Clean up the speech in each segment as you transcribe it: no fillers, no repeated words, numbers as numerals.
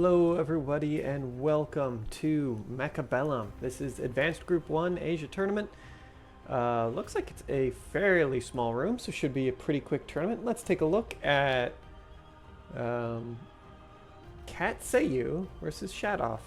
Hello everybody and welcome to Mechabellum. This is Advanced Group 1 Asia Tournament. Looks like it's a fairly small room, so should be a pretty quick tournament. Let's take a look at Katseyu versus Shadoff.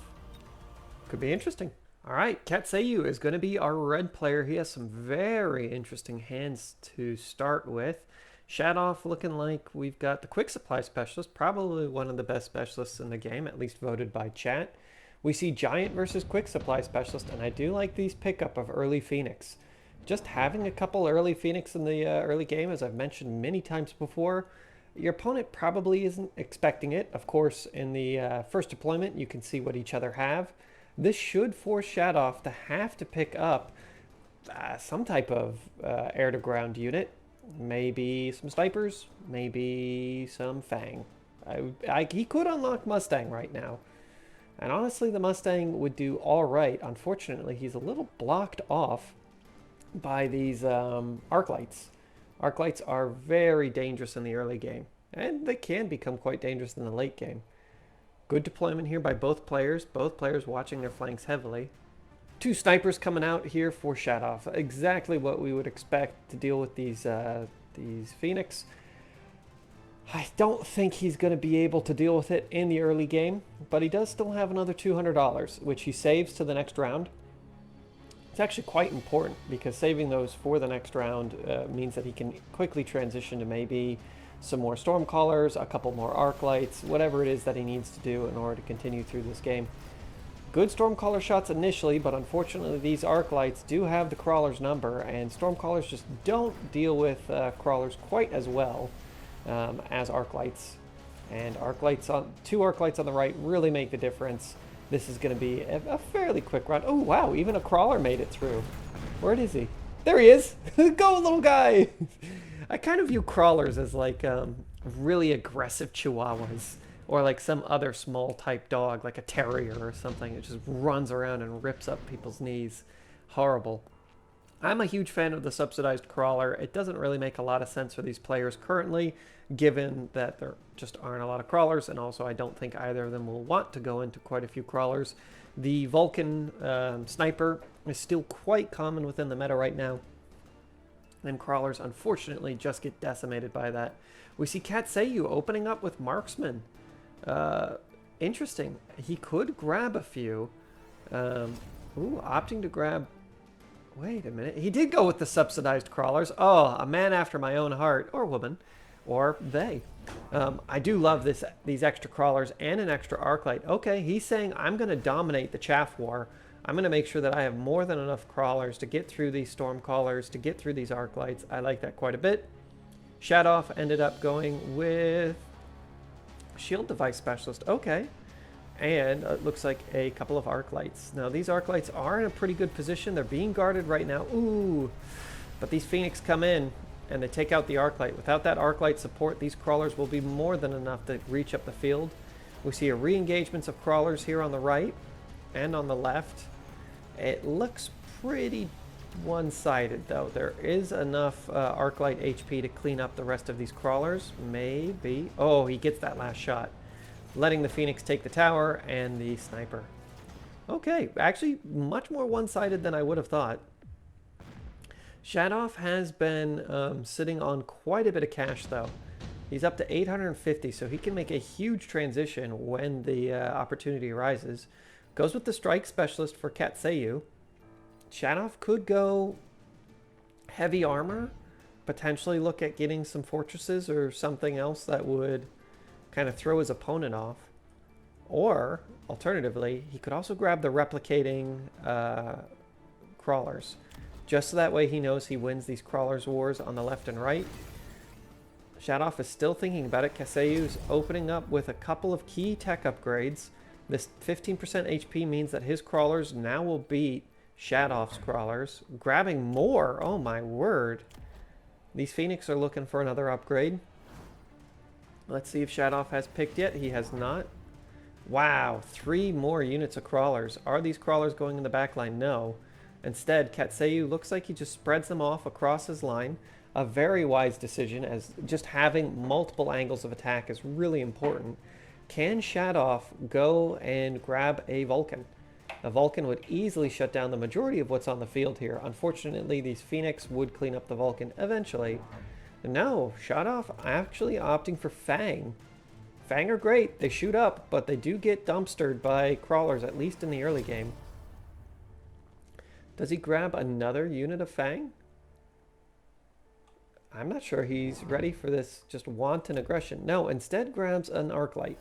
Could be interesting. Alright, Katseyu is going to be our red player. He has some very interesting hands to start with. Shadoff looking like we've got the quick supply specialist, probably one of the best specialists in the game, at least voted by chat. We see Giant versus quick supply specialist, and I do like these pickup of early Phoenix. Just having a couple early Phoenix in the early game, as I've mentioned many times before, your opponent probably isn't expecting it. Of course, in the first deployment, you can see what each other have. This should force Shadoff to have to pick up some type of air-to-ground unit. Maybe some snipers, maybe some Fang. He could unlock Mustang right now. And honestly, the Mustang would do all right. Unfortunately, he's a little blocked off by these arc lights. Arc lights are very dangerous in the early game, and they can become quite dangerous in the late game. Good deployment here by both players watching their flanks heavily. Two snipers coming out here for Shadoff. Exactly what we would expect to deal with these Phoenix. I don't think he's going to be able to deal with it in the early game, but he does still have another $200, which he saves to the next round. It's actually quite important because saving those for the next round means that he can quickly transition to maybe some more Stormcallers, a couple more Arc Lights, whatever it is that he needs to do in order to continue through this game. Good Stormcaller shots initially, but unfortunately these Arc Lights do have the Crawler's number, and Stormcallers just don't deal with Crawlers quite as well as Arc Lights. And two Arc Lights on the right really make the difference. This is going to be a fairly quick run. Oh wow, even a Crawler made it through. Where is he? There he is! Go little guy! I kind of view Crawlers as like really aggressive Chihuahuas. Or like some other small type dog, like a terrier or something. It just runs around and rips up people's knees. Horrible. I'm a huge fan of the subsidized crawler. It doesn't really make a lot of sense for these players currently, given that there just aren't a lot of crawlers, and also I don't think either of them will want to go into quite a few crawlers. The Vulcan sniper is still quite common within the meta right now, and crawlers unfortunately just get decimated by that. We see Katseyu opening up with Marksman. Interesting. He could grab a few. Opting to grab... Wait a minute. He did go with the subsidized crawlers. Oh, a man after my own heart. Or woman. Or they. I do love these extra crawlers and an extra arc light. Okay, he's saying I'm going to dominate the chaff war. I'm going to make sure that I have more than enough crawlers to get through these stormcallers, to get through these arc lights. I like that quite a bit. Shadoff ended up going with... Shield device specialist, okay. And it looks like a couple of arc lights. Now these arc lights are in a pretty good position. They're being guarded right now. Ooh, but these Phoenix come in and they take out the arc light. Without that arc light support, these crawlers will be more than enough to reach up the field. We see a re-engagements of crawlers here on the right and on the left. It looks pretty one-sided though. There is enough arc light HP to clean up the rest of these crawlers. Maybe. Oh, he gets that last shot, letting the Phoenix take the tower and the sniper. Okay, actually much more one-sided than I would have thought. Shadoff has been sitting on quite a bit of cash though. He's up to 850, so he can make a huge transition when the opportunity arises. Goes with the strike specialist for Katseyu. Shadoff could go heavy armor, potentially look at getting some fortresses or something else that would kind of throw his opponent off. Or, alternatively, he could also grab the replicating crawlers, just so that way he knows he wins these crawlers wars on the left and right. Shadoff is still thinking about it. Kaseyu's opening up with a couple of key tech upgrades. This 15% HP means that his crawlers now will beat Shadoff's crawlers. Grabbing more, oh my word. These Phoenix are looking for another upgrade. Let's see if Shadoff has picked yet. He has not. Wow, 3 more units of crawlers. Are these crawlers going in the back line? No. Instead, Katseyu looks like he just spreads them off across his line. A very wise decision, as just having multiple angles of attack is really important. Can Shadoff go and grab a Vulcan? A Vulcan would easily shut down the majority of what's on the field here. Unfortunately, these Phoenix would clean up the Vulcan eventually. No, Shadoff actually opting for Fang. Fang are great. They shoot up, but they do get dumpstered by crawlers, at least in the early game. Does he grab another unit of Fang? I'm not sure he's ready for this just wanton aggression. No, instead grabs an Arclight.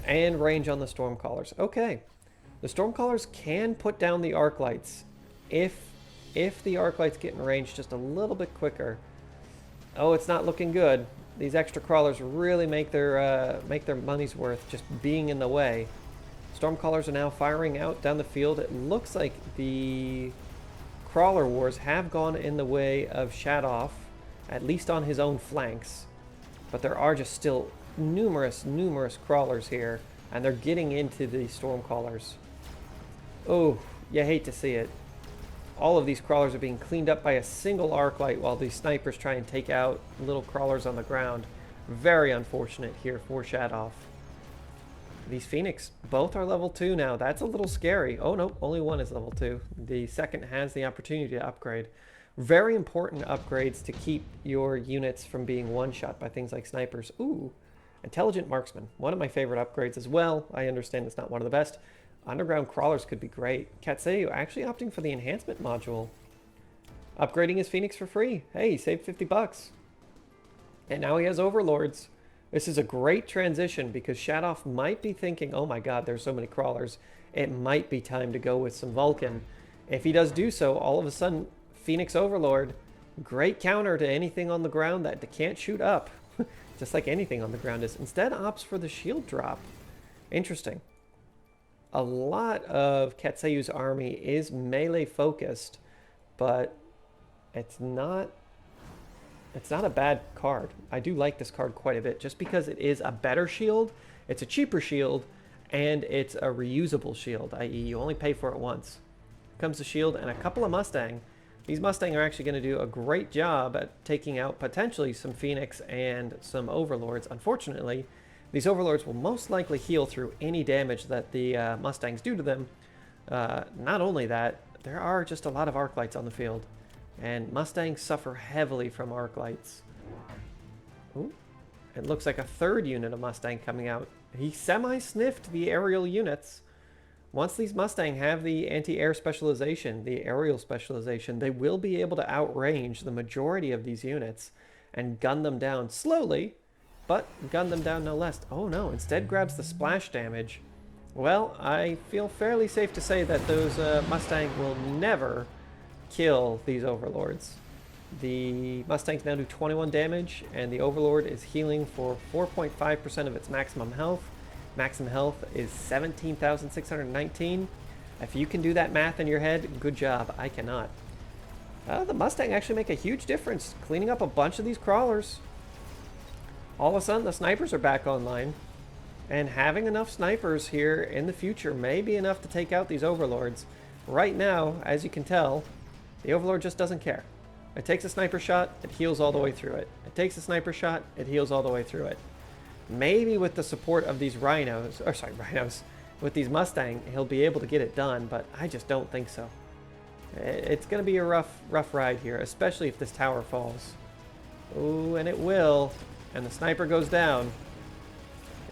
And range on the Stormcallers. Okay. The Stormcallers can put down the Arclights if the Arclights get in range just a little bit quicker. Oh, it's not looking good. These extra crawlers really make their money's worth just being in the way. Stormcallers are now firing out down the field. It looks like the Crawler Wars have gone in the way of Shadoff, at least on his own flanks. But there are just still numerous crawlers here, and they're getting into the Stormcallers. Oh, you hate to see it. All of these crawlers are being cleaned up by a single Arclight while these snipers try and take out little crawlers on the ground. Very unfortunate here for Shadoff. These Phoenix, both are level 2 now. That's a little scary. Oh no, only one is level 2. The second has the opportunity to upgrade. Very important upgrades to keep your units from being one-shot by things like snipers. Ooh, Intelligent Marksman. One of my favorite upgrades as well. I understand it's not one of the best. Underground Crawlers could be great. Katseu actually opting for the enhancement module. Upgrading his Phoenix for free. Hey, he saved 50 bucks. And now he has Overlords. This is a great transition because Shadoff might be thinking, oh my god, there's so many crawlers. It might be time to go with some Vulcan. If he does do so, all of a sudden, Phoenix Overlord, great counter to anything on the ground that can't shoot up. Just like anything on the ground is. Instead opts for the shield drop. Interesting. A lot of Katseu's army is melee focused, but it's not a bad card. I do like this card quite a bit just because it is a better shield, it's a cheaper shield, and it's a reusable shield, i.e. you only pay for it once. Comes the shield and a couple of Mustang. These Mustang are actually going to do a great job at taking out potentially some Phoenix and some Overlords. Unfortunately, these Overlords will most likely heal through any damage that the Mustangs do to them. Not only that, there are just a lot of Arclights on the field. And Mustangs suffer heavily from Arclights. Ooh, it looks like a third unit of Mustang coming out. He semi-sniffed the aerial units. Once these Mustang have the anti-air specialization, the aerial specialization, they will be able to outrange the majority of these units and gun them down slowly, but gun them down no less. Oh no, instead grabs the splash damage. Well, I feel fairly safe to say that those Mustang will never kill these Overlords. The Mustangs now do 21 damage, and the Overlord is healing for 4.5% of its maximum health. Maximum health is 17,619. If you can do that math in your head, good job. I cannot. The Mustang actually make a huge difference, cleaning up a bunch of these crawlers. All of a sudden, the snipers are back online, and having enough snipers here in the future may be enough to take out these Overlords. Right now, as you can tell, the Overlord just doesn't care. It takes a sniper shot, it heals all the way through it. It takes a sniper shot, it heals all the way through it. Maybe with the support of these rhinos, with these Mustang, he'll be able to get it done, but I just don't think so. It's going to be a rough ride here, especially if this tower falls. Ooh, and it will. And the sniper goes down.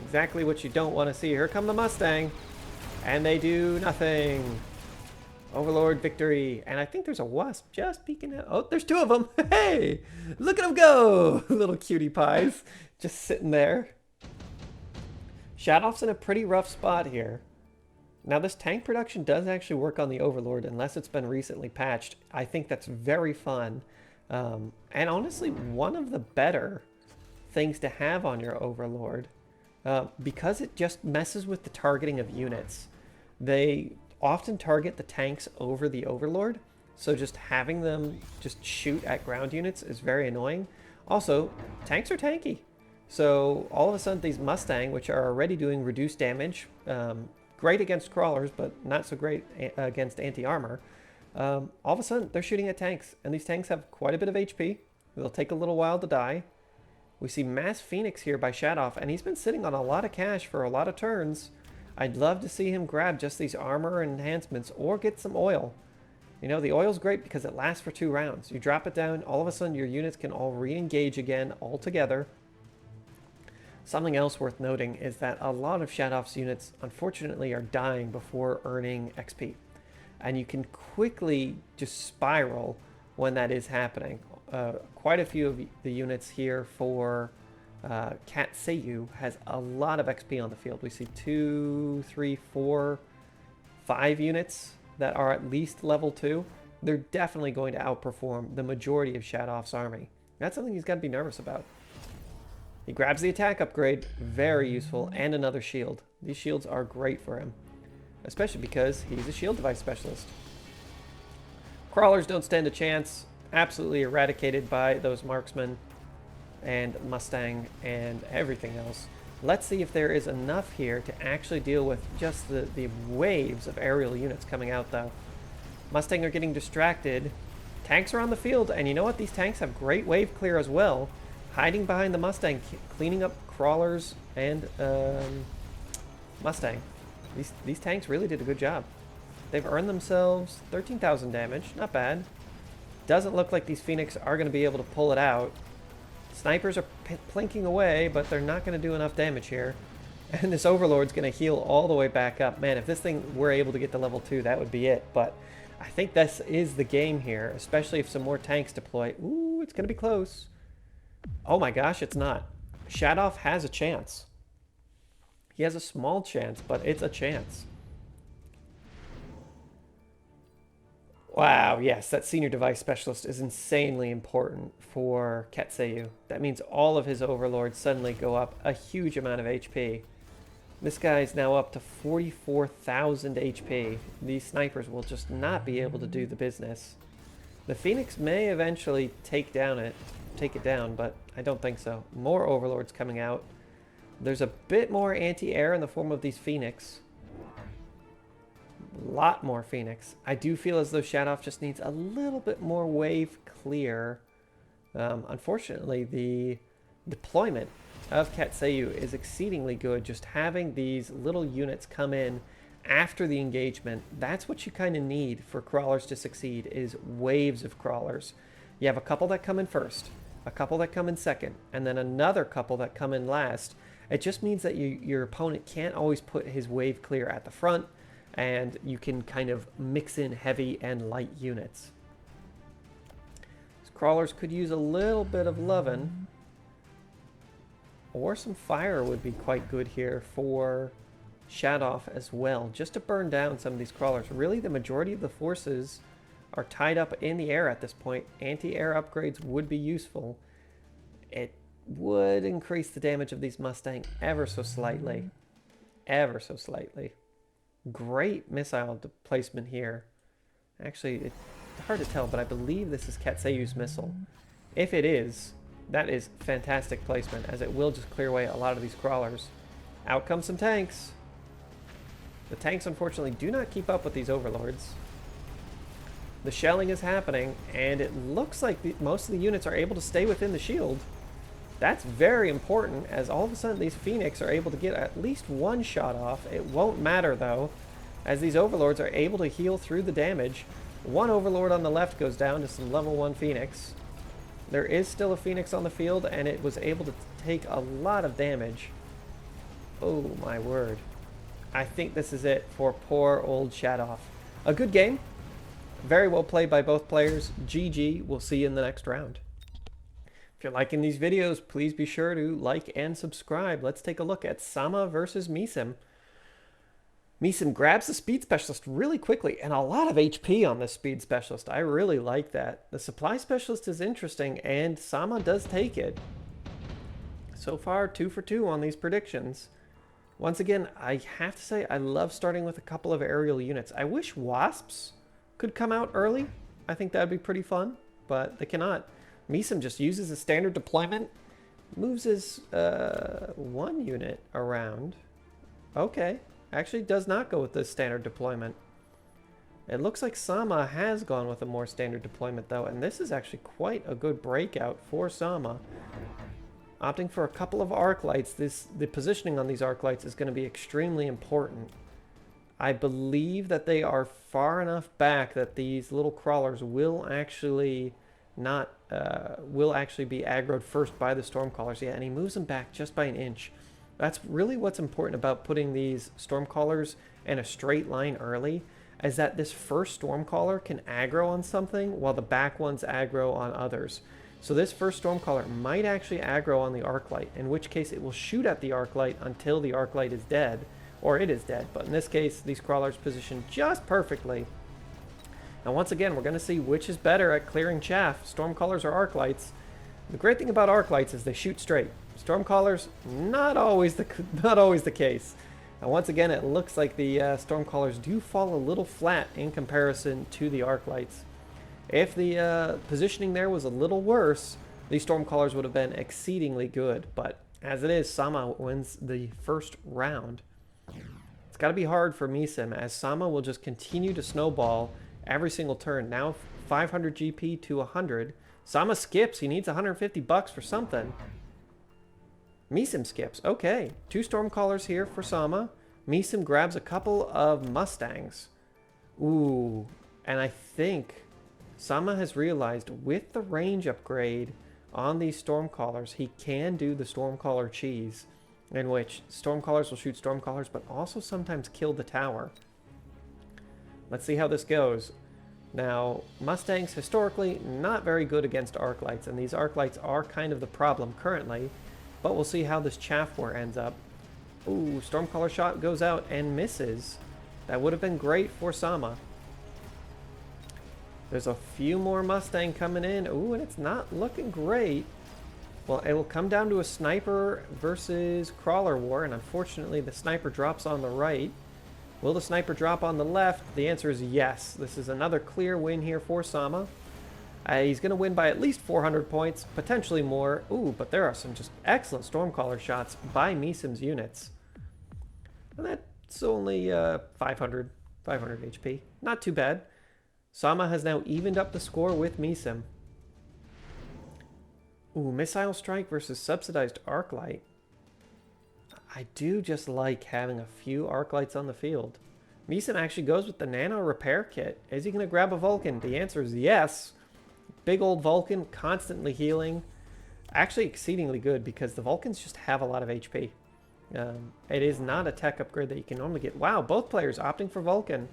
Exactly what you don't want to see. Here come the Mustang. And they do nothing. Overlord victory. And I think there's a wasp just peeking out. Oh, there's two of them. Hey, look at them go. Little cutie pies just sitting there. Shadoff's in a pretty rough spot here. Now, this tank production does actually work on the Overlord unless it's been recently patched. I think that's very fun. And honestly, one of the better things to have on your Overlord because it just messes with the targeting of units. They often target the tanks over the Overlord, so just having them just shoot at ground units is very annoying. Also, tanks are tanky. So all of a sudden these Mustang, which are already doing reduced damage, great against crawlers, but not so great against anti-armor, all of a sudden they're shooting at tanks, and these tanks have quite a bit of HP. They'll take a little while to die. We see Mass Phoenix here by Shadoff, and he's been sitting on a lot of cash for a lot of turns. I'd love to see him grab just these armor enhancements or get some oil. You know, the oil's great because it lasts for 2 rounds. You drop it down, all of a sudden your units can all re-engage again all together. Something else worth noting is that a lot of Shadoff's units, unfortunately, are dying before earning XP. And you can quickly just spiral when that is happening. Quite a few of the units here for Cat Seiyu has a lot of XP on the field. We see 2, 3, 4, 5 units that are at least level 2. They're definitely going to outperform the majority of Shadoff's army. That's something he's got to be nervous about. He grabs the attack upgrade, very useful, and another shield. These shields are great for him, especially because he's a shield device specialist. Crawlers don't stand a chance, absolutely eradicated by those marksmen and Mustang and everything else. Let's see if there is enough here to actually deal with just the waves of aerial units coming out, though. Mustang are getting distracted. Tanks are on the field, and you know what? These tanks have great wave clear as well. Hiding behind the Mustang, cleaning up crawlers and Mustang. These tanks really did a good job. They've earned themselves 13,000 damage. Not bad. Doesn't look like these Phoenix are going to be able to pull it out. Snipers are plinking away, but they're not going to do enough damage here. And this Overlord's going to heal all the way back up. Man, if this thing were able to get to level 2, that would be it. But I think this is the game here, especially if some more tanks deploy. Ooh, it's going to be close. Oh my gosh, it's not. Shadoff has a chance. He has a small chance, but it's a chance. Wow, yes, that senior device specialist is insanely important for Ketseyu. That means all of his overlords suddenly go up a huge amount of HP. This guy is now up to 44,000 HP. These snipers will just not be able to do the business. The Phoenix may eventually take it down, but I don't think so. More overlords coming out. There's a bit more anti-air in the form of these Phoenix. A lot more Phoenix. I do feel as though Shadoff just needs a little bit more wave clear. Unfortunately, the deployment of Ketseyu is exceedingly good. Just having these little units come in after the engagement, that's what you kind of need for crawlers to succeed, is waves of crawlers. You have a couple that come in first, a couple that come in second, and then another couple that come in last. It just means that your opponent can't always put his wave clear at the front, and you can kind of mix in heavy and light units. These crawlers could use a little bit of lovin', or some fire would be quite good here for Shadoff as well, just to burn down some of these crawlers. Really, the majority of the forces are tied up in the air at this point. Anti-air upgrades would be useful. It would increase the damage of these Mustang ever so slightly. Ever so slightly. Great missile placement here. Actually, it's hard to tell, but I believe this is Katseyu's missile. If it is, that is fantastic placement, as it will just clear away a lot of these crawlers. Out come some tanks. The tanks, unfortunately, do not keep up with these overlords. The shelling is happening, and it looks like most of the units are able to stay within the shield. That's very important, as all of a sudden these Phoenix are able to get at least one shot off. It won't matter, though, as these overlords are able to heal through the damage. One overlord on the left goes down to some level 1 Phoenix. There is still a Phoenix on the field, and it was able to take a lot of damage. Oh, my word. I think this is it for poor old Shadoff. A good game. Very well played by both players. GG. We'll see you in the next round. If you're liking these videos, please be sure to like and subscribe. Let's take a look at Sama versus Misim. Misim grabs the speed specialist really quickly, and a lot of HP on this speed specialist. I really like that. The supply specialist is interesting, and Sama does take it. So far, 2 for 2 on these predictions. Once again, I have to say I love starting with a couple of aerial units. I wish Wasps could come out early. I think that would be pretty fun, but they cannot. Misim just uses a standard deployment, moves his 1 unit around. Okay, actually does not go with the standard deployment. It looks like Sama has gone with a more standard deployment, though, and this is actually quite a good breakout for Sama. opting for a couple of arc lights. The positioning on these arc lights is going to be extremely important. I believe that they are far enough back that these little crawlers will actually not will actually be aggroed first by the Stormcallers. Yeah, and he moves them back just by an inch. That's really what's important about putting these Stormcallers in a straight line early, is that this first Stormcaller can aggro on something while the back ones aggro on others. So this first Stormcaller might actually aggro on the Arclight, in which case it will shoot at the Arclight until the Arclight is dead, or it is dead. But in this case, these Crawlers position just perfectly. Now once again, we're going to see which is better at clearing chaff, Stormcallers or Arclights. The great thing about Arclights is they shoot straight. Stormcallers, not always the case. Now once again, it looks like the Stormcallers do fall a little flat in comparison to the Arclights. If the positioning there was a little worse, these Stormcallers would have been exceedingly good. But as it is, Sama wins the first round. It's got to be hard for Misim, as Sama will just continue to snowball every single turn. Now 500 GP to 100. Sama skips. He needs 150 bucks for something. Misim skips. Okay. 2 Stormcallers here for Sama. Misim grabs a couple of Mustangs. Ooh. And I think Sama has realized with the range upgrade on these Stormcallers, he can do the Stormcaller cheese, in which Stormcallers will shoot Stormcallers, but also sometimes kill the tower. Let's see how this goes. Now, Mustangs, historically, not very good against Arclights, and these Arclights are kind of the problem currently, but we'll see how this Chaff War ends up. Ooh, Stormcaller shot goes out and misses. That would have been great for Sama. There's a few more Mustang coming in. Ooh, and it's not looking great. Well, it will come down to a Sniper versus Crawler war, and unfortunately the Sniper drops on the right. Will the Sniper drop on the left? The answer is yes. This is another clear win here for Sama. He's going to win by at least 400 points, potentially more. Ooh, but there are some just excellent Stormcaller shots by Misim's units. And that's only 500 HP. Not too bad. Sama has now evened up the score with Misim. Ooh, Missile Strike versus Subsidized Arclight. I do just like having a few Arclights on the field. Misim actually goes with the Nano Repair Kit. Is he going to grab a Vulcan? The answer is yes. Big old Vulcan, constantly healing. Actually exceedingly good because the Vulcans just have a lot of HP. It is not a tech upgrade that you can normally get. Wow, both players opting for Vulcan.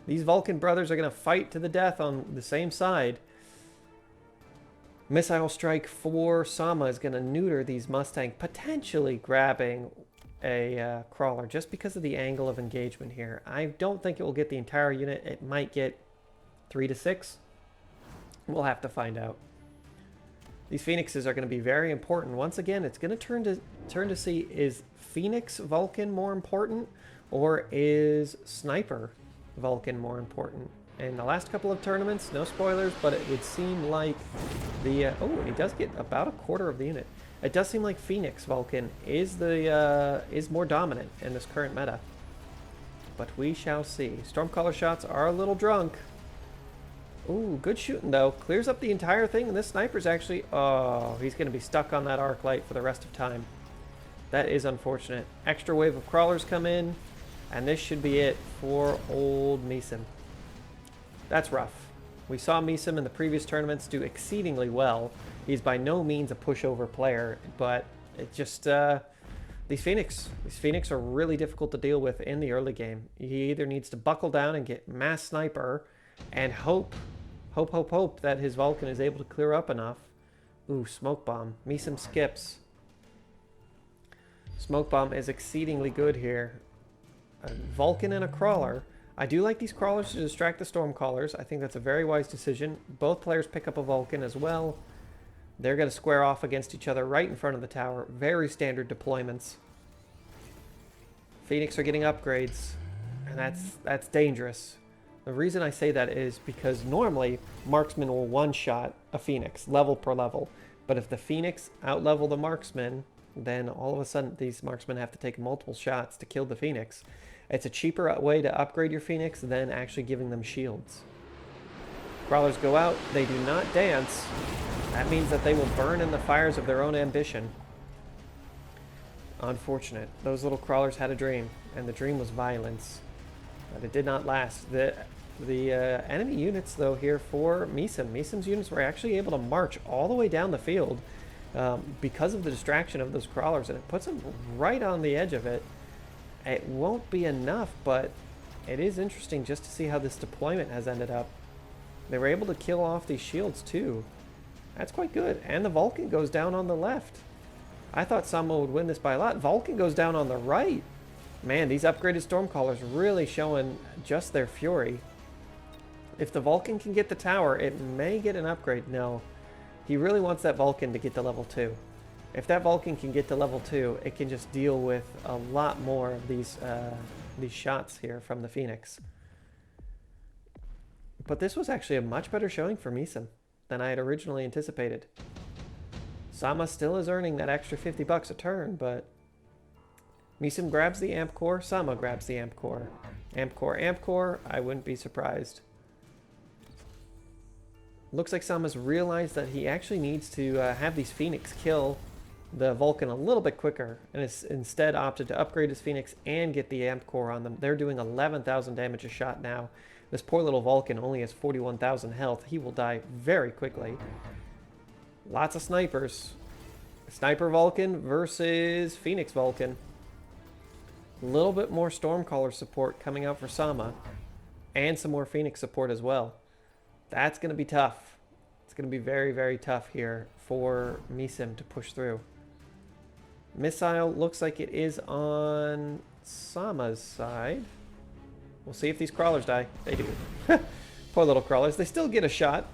These Vulcan brothers are going to fight to the death on the same side. Missile Strike for Sama is going to neuter these Mustang, potentially grabbing a Crawler just because of the angle of engagement here. I don't think it will get the entire unit. It might get 3 to 6. We'll have to find out. These Phoenixes are going to be very important. Once again, it's going to turn to see, is Phoenix Vulcan more important, or is Sniper Vulcan more important? In the last couple of tournaments, no spoilers, but it would seem like the oh, he does get about a quarter of the unit. It does seem like Phoenix Vulcan is more dominant in this current meta, but we shall see. Stormcaller shots are a little drunk. Ooh, good shooting though. Clears up the entire thing, and this Sniper's actually, oh, he's going to be stuck on that arc light for the rest of time. That is unfortunate. Extra wave of Crawlers come in, and this should be it for old Misim. That's rough. We saw Misim in the previous tournaments do exceedingly well. He's by no means a pushover player, but it just, these Phoenix are really difficult to deal with in the early game. He either needs to buckle down and get mass Sniper and hope that his Vulcan is able to clear up enough. Ooh, Smoke Bomb. Misim skips. Smoke Bomb is exceedingly good here. A Vulcan and a Crawler. I do like these Crawlers to distract the Stormcallers. I think that's a very wise decision. Both players pick up a Vulcan as well. They're going to square off against each other right in front of the tower. Very standard deployments. Phoenix are getting upgrades, and that's dangerous. The reason I say that is because normally Marksman will one-shot a Phoenix, level per level. But if the Phoenix outlevel the Marksman, then all of a sudden these Marksmen have to take multiple shots to kill the Phoenix. It's a cheaper way to upgrade your Phoenix than actually giving them shields. Crawlers go out. They do not dance. That means that they will burn in the fires of their own ambition. Unfortunate. Those little crawlers had a dream, and the dream was violence. But it did not last. The enemy units, though, here for Misim's units were actually able to march all the way down the field because of the distraction of those crawlers, and it puts them right on the edge of it. It won't be enough, but it is interesting just to see how this deployment has ended up. They were able to kill off these shields, too. That's quite good. And the Vulcan goes down on the left. I thought Sama would win this by a lot. Vulcan goes down on the right. Man, these upgraded Stormcallers really showing just their fury. If the Vulcan can get the tower, it may get an upgrade. No, he really wants that Vulcan to get to level 2. If that Vulcan can get to level 2, it can just deal with a lot more of these shots here from the Phoenix. But this was actually a much better showing for Misim than I had originally anticipated. Sama still is earning that extra $50 a turn, but Misim grabs the Amp Core, Sama grabs the Amp Core. Amp Core, Amp Core, I wouldn't be surprised. Looks like Sama's realized that he actually needs to have these Phoenix kill the Vulcan a little bit quicker, and has instead opted to upgrade his Phoenix and get the Amp Core on them. They're doing 11,000 damage a shot now. This poor little Vulcan only has 41,000 health. He will die very quickly. Lots of snipers. Sniper Vulcan versus Phoenix Vulcan. A little bit more Stormcaller support coming out for Sama. And some more Phoenix support as well. That's going to be tough. It's going to be very, very tough here for Misim to push through. Missile looks like it is on Sama's side. We'll see if these crawlers die. They do. Poor little crawlers. They still get a shot.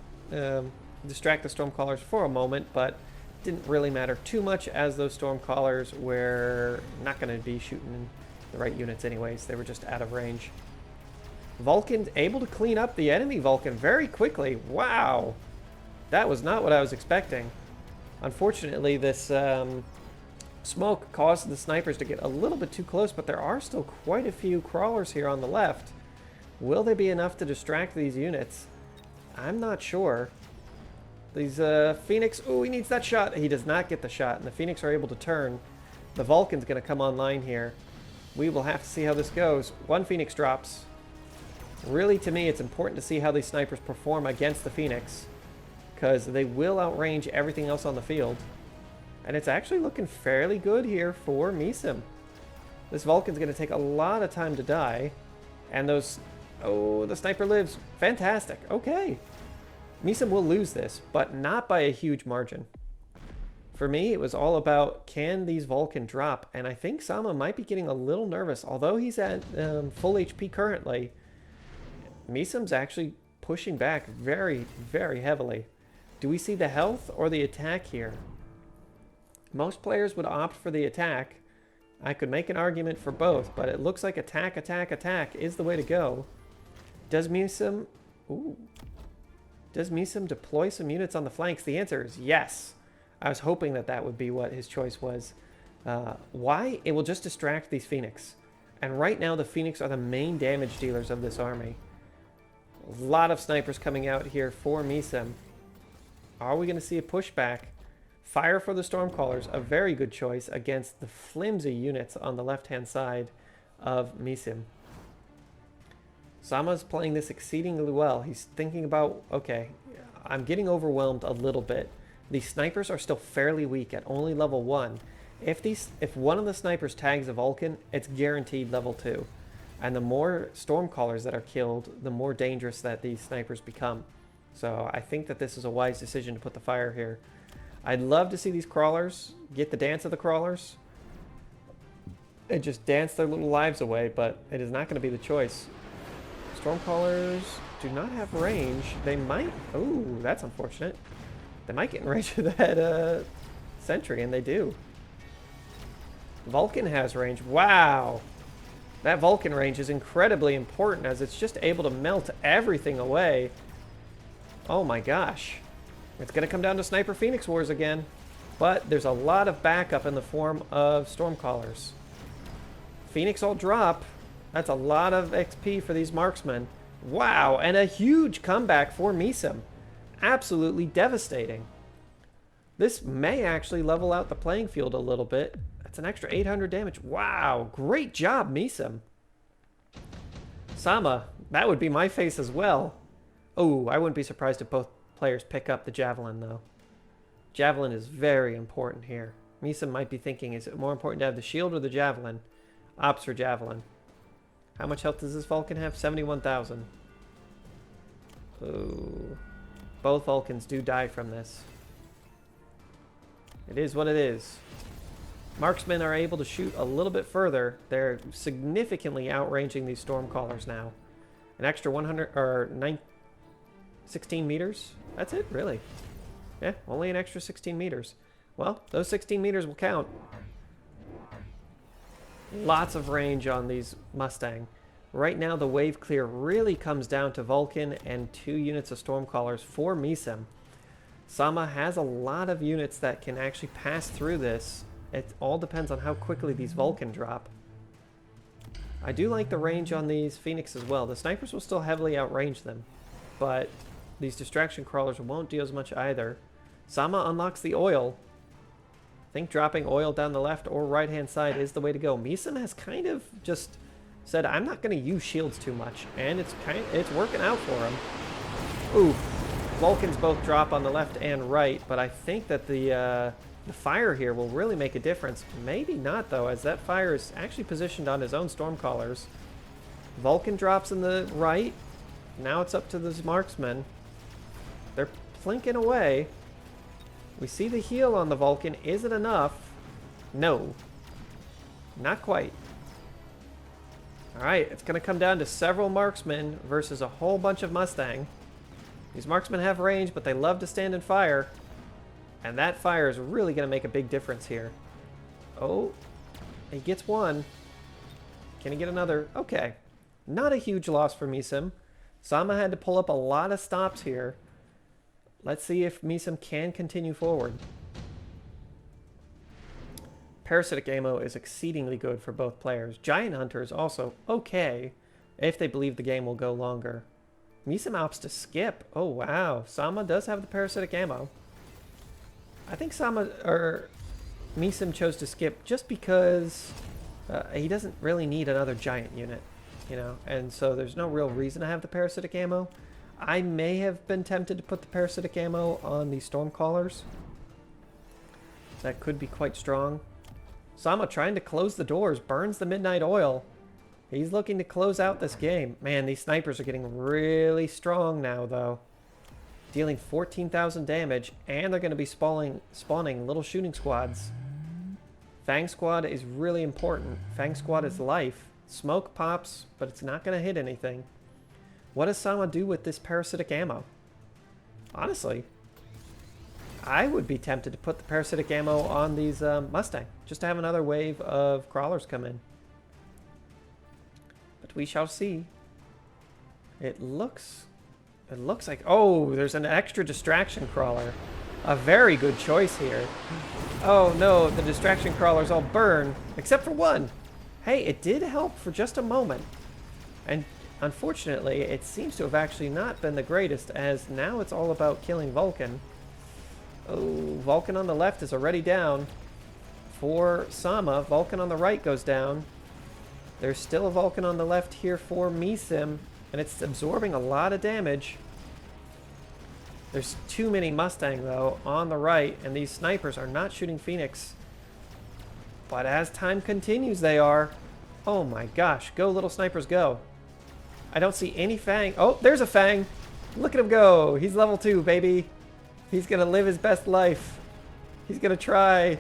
Distract the Stormcallers for a moment, but didn't really matter too much as those Stormcallers were not going to be shooting the right units anyways. They were just out of range. Vulcan able to clean up the enemy Vulcan very quickly. Wow. That was not what I was expecting. Unfortunately, this smoke caused the snipers to get a little bit too close, but there are still quite a few crawlers here on the left. Will they be enough to distract these units? I'm not sure. These Phoenix, oh, he needs that shot. He does not get the shot, and the Phoenix are able to turn. The Vulcan's going to come online here. We will have to see how this goes. One Phoenix drops. Really, to me, it's important to see how these snipers perform against the Phoenix, because they will outrange everything else on the field. And it's actually looking fairly good here for Misim. This Vulcan's going to take a lot of time to die. And those... oh, the sniper lives. Fantastic. Okay. Misim will lose this, but not by a huge margin. For me, it was all about, can these Vulcan drop? And I think Sama might be getting a little nervous. Although he's at full HP currently, Misim's actually pushing back very, very heavily. Do we see the health or the attack here? Most players would opt for the attack. I could make an argument for both, but it looks like attack, attack, attack is the way to go. Does Misim... ooh. Does Misim deploy some units on the flanks? The answer is yes. I was hoping that that would be what his choice was. Why? It will just distract these Phoenix. And right now the Phoenix are the main damage dealers of this army. A lot of snipers coming out here for Misim. Are we going to see a pushback? Fire for the Stormcallers, a very good choice against the flimsy units on the left-hand side of Misim. Sama's playing this exceedingly well. He's thinking about, okay, I'm getting overwhelmed a little bit. These snipers are still fairly weak at only level 1. If one of the snipers tags a Vulcan, it's guaranteed level 2. And the more Stormcallers that are killed, the more dangerous that these snipers become. So I think that this is a wise decision to put the fire here. I'd love to see these crawlers get the dance of the crawlers and just dance their little lives away, but it is not going to be the choice. Stormcallers do not have range. They might... oh, that's unfortunate. They might get in range of that sentry, and they do. Vulcan has range. Wow! That Vulcan range is incredibly important, as it's just able to melt everything away. Oh my gosh. It's going to come down to Sniper Phoenix Wars again. But there's a lot of backup in the form of Stormcallers. Phoenix all drop. That's a lot of XP for these marksmen. Wow, and a huge comeback for Misim. Absolutely devastating. This may actually level out the playing field a little bit. That's an extra 800 damage. Wow, great job, Misem. Sama, that would be my face as well. Oh, I wouldn't be surprised if both players pick up the Javelin, though. Javelin is very important here. Misem might be thinking, is it more important to have the shield or the Javelin? Opts for Javelin. How much health does this Vulcan have? 71,000. Oh, both Vulcans do die from this. It is what it is. Marksmen are able to shoot a little bit further. They're significantly outranging these Stormcallers now. An extra 100 or 16 meters. That's it, really. Yeah, only an extra 16 meters. Well, those 16 meters will count. Lots of range on these Mustang. Right now, the wave clear really comes down to Vulcan and 2 units of Stormcallers for Misem. Sama has a lot of units that can actually pass through this. It all depends on how quickly these Vulcan drop. I do like the range on these Phoenix as well. The snipers will still heavily outrange them, but these distraction crawlers won't do as much either. Sama unlocks the oil. I think dropping oil down the left or right hand side is the way to go. Misem has kind of just said, I'm not going to use shields too much, and it's working out for him. Ooh, Vulcans both drop on the left and right, but I think that the fire here will really make a difference. Maybe not, though, as that fire is actually positioned on his own Stormcallers. Vulcan drops in the right. Now it's up to those marksmen. They're plinking away. We see the heal on the Vulcan. Is it enough? No. Not quite. Alright, it's going to come down to several marksmen versus a whole bunch of Mustang. These marksmen have range, but they love to stand and fire. And that fire is really going to make a big difference here. Oh, he gets one. Can he get another? Okay. Not a huge loss for Misem. Sama had to pull up a lot of stops here. Let's see if Misem can continue forward. Parasitic ammo is exceedingly good for both players. Giant Hunter is also okay if they believe the game will go longer. Misem opts to skip. Oh, wow. Sama does have the parasitic ammo. I think Misem chose to skip just because he doesn't really need another giant unit, you know, and so there's no real reason to have the parasitic ammo. I may have been tempted to put the parasitic ammo on the Stormcallers. That could be quite strong. Sama trying to close the doors, burns the midnight oil. He's looking to close out this game. Man, these snipers are getting really strong now, though. Dealing 14,000 damage, and they're going to be spawning little shooting squads. Fang Squad is really important. Fang Squad is life. Smoke pops, but it's not going to hit anything. What does Sama do with this parasitic ammo? Honestly, I would be tempted to put the parasitic ammo on these Mustang, just to have another wave of crawlers come in. But we shall see. It looks like, oh, there's an extra distraction crawler. A very good choice here. Oh no, the distraction crawlers all burn, except for one. Hey, it did help for just a moment. And unfortunately, it seems to have actually not been the greatest, as now it's all about killing Vulcan. Oh, Vulcan on the left is already down for Sama. Vulcan on the right goes down. There's still a Vulcan on the left here for Misem, and it's absorbing a lot of damage. There's too many Mustang, though, on the right, and these snipers are not shooting Phoenix. But as time continues, they are. Oh my gosh, go little snipers, go. I don't see any Fang. Oh, there's a Fang. Look at him go. He's level 2, baby. He's going to live his best life. He's going to try.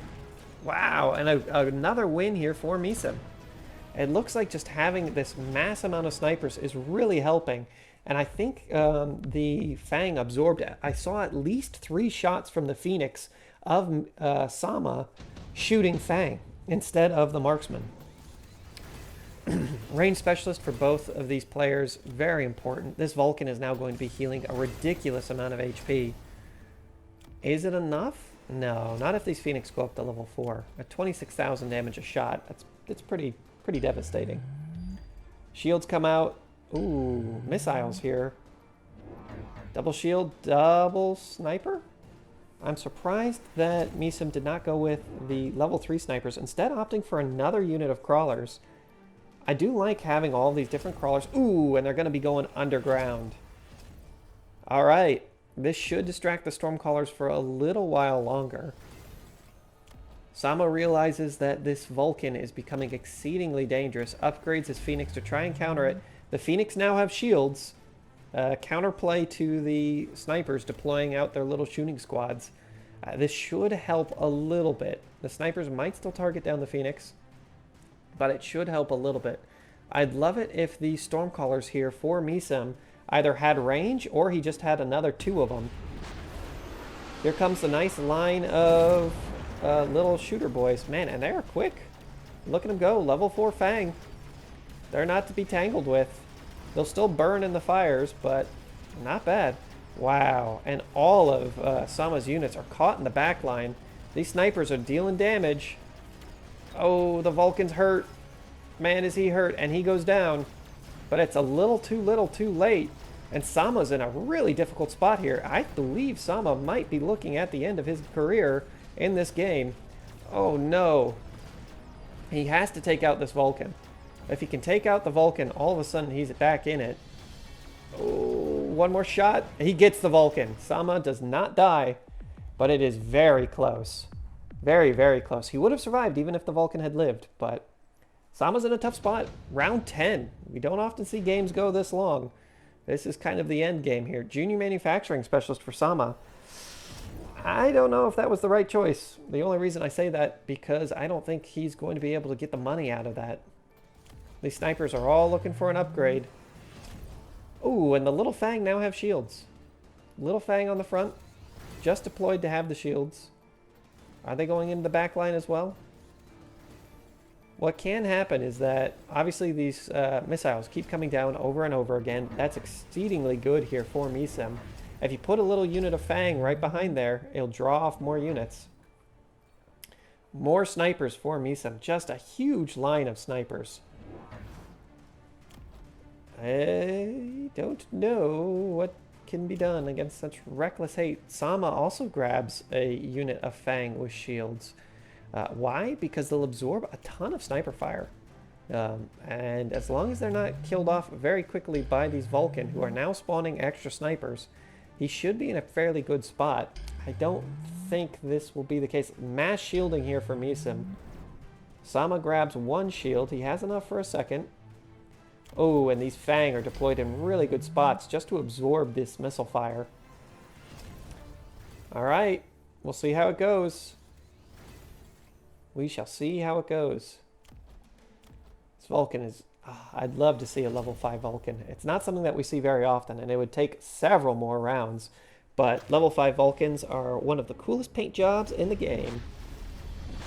Wow, and another win here for Misem. It looks like just having this mass amount of snipers is really helping. And I think the Fang absorbed it. I saw at least 3 shots from the Phoenix of Sama shooting Fang instead of the marksman. Range specialist for both of these players, very important. This Vulcan is now going to be healing a ridiculous amount of HP. Is it enough? No, not if these Phoenix go up to level 4. At 26,000 damage a shot, it's pretty devastating. Shields come out. Ooh, missiles here. Double shield, double sniper? I'm surprised that Misum did not go with the level 3 snipers, instead opting for another unit of crawlers. I do like having all these different crawlers. Ooh, and they're going to be going underground. All right. This should distract the Stormcallers for a little while longer. Sama realizes that this Vulcan is becoming exceedingly dangerous, upgrades his Phoenix to try and counter it. The Phoenix now have shields. Counterplay to the snipers deploying out their little shooting squads. This should help a little bit. The snipers might still target down the Phoenix, but it should help a little bit. I'd love it if the Stormcallers here for Misum either had range or he just had another 2 of them. Here comes the nice line of little shooter boys. Man, and they're quick. Look at them go. Level 4 Fang. They're not to be tangled with. They'll still burn in the fires, but not bad. Wow. And all of Sama's units are caught in the back line. These snipers are dealing damage. Oh, the Vulcan's hurt. Man, is he hurt. And he goes down. But it's a little too late. And Sama's in a really difficult spot here. I believe Sama might be looking at the end of his career in this game. Oh, no. He has to take out this Vulcan. If he can take out the Vulcan, all of a sudden he's back in it. Oh, one more shot. He gets the Vulcan. Sama does not die, but it is very close. Very, very close. He would have survived even if the Vulcan had lived, but Sama's in a tough spot. Round 10. We don't often see games go this long. This is kind of the end game here. Junior manufacturing specialist for Sama. I don't know if that was the right choice. The only reason I say that because I don't think he's going to be able to get the money out of that. These snipers are all looking for an upgrade. Ooh, and the Little Fang now have shields. Little Fang on the front, just deployed to have the shields. Are they going into the back line as well? What can happen is that, obviously, these missiles keep coming down over and over again. That's exceedingly good here for Misum. If you put a little unit of Fang right behind there, it'll draw off more units. More snipers for Misum. Just a huge line of snipers. I don't know what can be done against such reckless hate. Sama also grabs a unit of Fang with shields. Why? Because they'll absorb a ton of sniper fire. And as long as they're not killed off very quickly by these Vulcan, who are now spawning extra snipers, he should be in a fairly good spot. I don't think this will be the case. Mass shielding here for Misum. Sama grabs one shield. He has enough for a second. Oh, and these Fang are deployed in really good spots just to absorb this missile fire. All right, we'll see how it goes. We shall see how it goes. This Vulcan is... I'd love to see a level 5 Vulcan. It's not something that we see very often, and it would take several more rounds. But level 5 Vulcans are one of the coolest paint jobs in the game.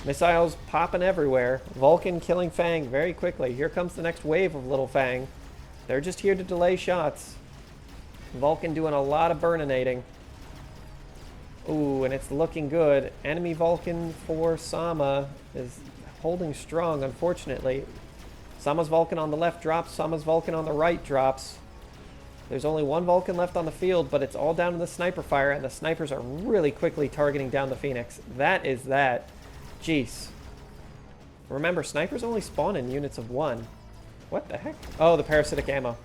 Missiles popping everywhere. Vulcan killing Fang very quickly. Here comes the next wave of little Fang. They're just here to delay shots. Vulcan doing a lot of burninating. Ooh, and it's looking good. Enemy Vulcan for Sama is holding strong, unfortunately. Sama's Vulcan on the left drops. Sama's Vulcan on the right drops. There's only one Vulcan left on the field, but it's all down to the sniper fire, and the snipers are really quickly targeting down the Phoenix. That is that. Jeez. Remember, snipers only spawn in units of 1. What the heck? Oh, the parasitic ammo.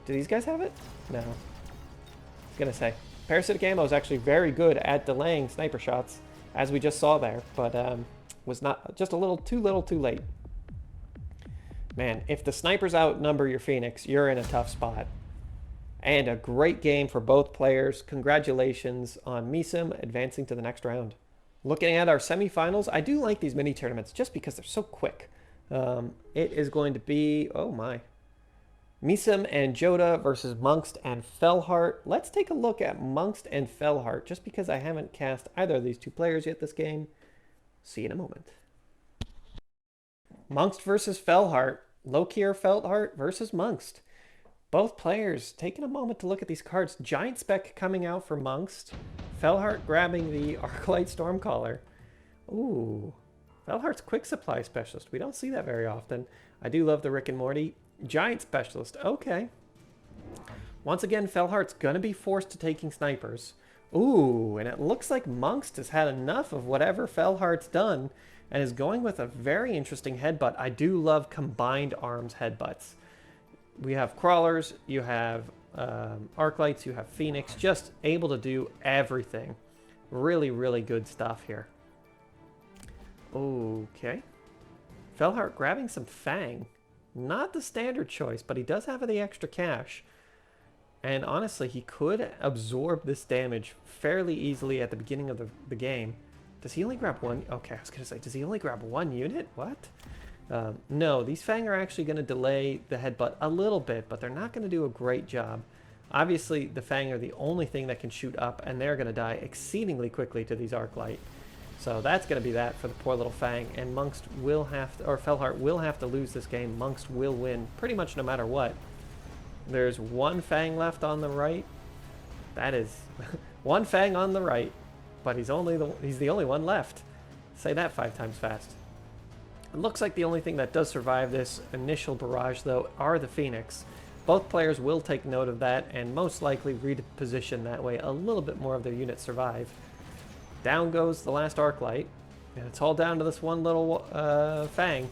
Do these guys have it? No. I was gonna say. Parasitic ammo is actually very good at delaying sniper shots, as we just saw there, but was not just a little too late. Man, if the snipers outnumber your Phoenix, you're in a tough spot. And a great game for both players. Congratulations on Misum advancing to the next round. Looking at our semifinals, I do like these mini tournaments just because they're so quick. It is going to be, oh my, Misum and Joda versus Mungst and Fellhart. Let's take a look at Mungst and Fellhart just because I haven't cast either of these two players yet this game. See you in a moment. Mungst versus Fellhart. Lokier Fellhart versus Mungst. Both players taking a moment to look at these cards. Giant Spec coming out for Mungst. Fellhart grabbing the Arclight Stormcaller. Ooh. Fellhart's Quick Supply Specialist. We don't see that very often. I do love the Rick and Morty. Giant Specialist. Okay. Once again, Fellhart's going to be forced to taking snipers. Ooh, and it looks like Mungst has had enough of whatever Felhart's done and is going with a very interesting headbutt. I do love combined arms headbutts. We have crawlers, you have Arclights, you have Phoenix, just able to do everything. Really, really good stuff here. Okay. Felhart grabbing some Fang. Not the standard choice, but he does have the extra cash. And honestly, he could absorb this damage fairly easily at the beginning of the game. Does he only grab one? Okay, I was going to say, does he only grab one unit? What? No, these Fang are actually going to delay the headbutt a little bit, but they're not going to do a great job. Obviously, the Fang are the only thing that can shoot up, and they're going to die exceedingly quickly to these Arclight. So that's going to be that for the poor little Fang, and Mungst will have to, or Felhart will have to lose this game. Mungst will win pretty much no matter what. There's one Fang left on the right. That is one Fang on the right, but he's the only one left. Say that 5 times fast. It looks like the only thing that does survive this initial barrage, though, are the Phoenix. Both players will take note of that and most likely reposition that way. A little bit more of their units survive. Down goes the last Arclight, and it's all down to this one little Fang.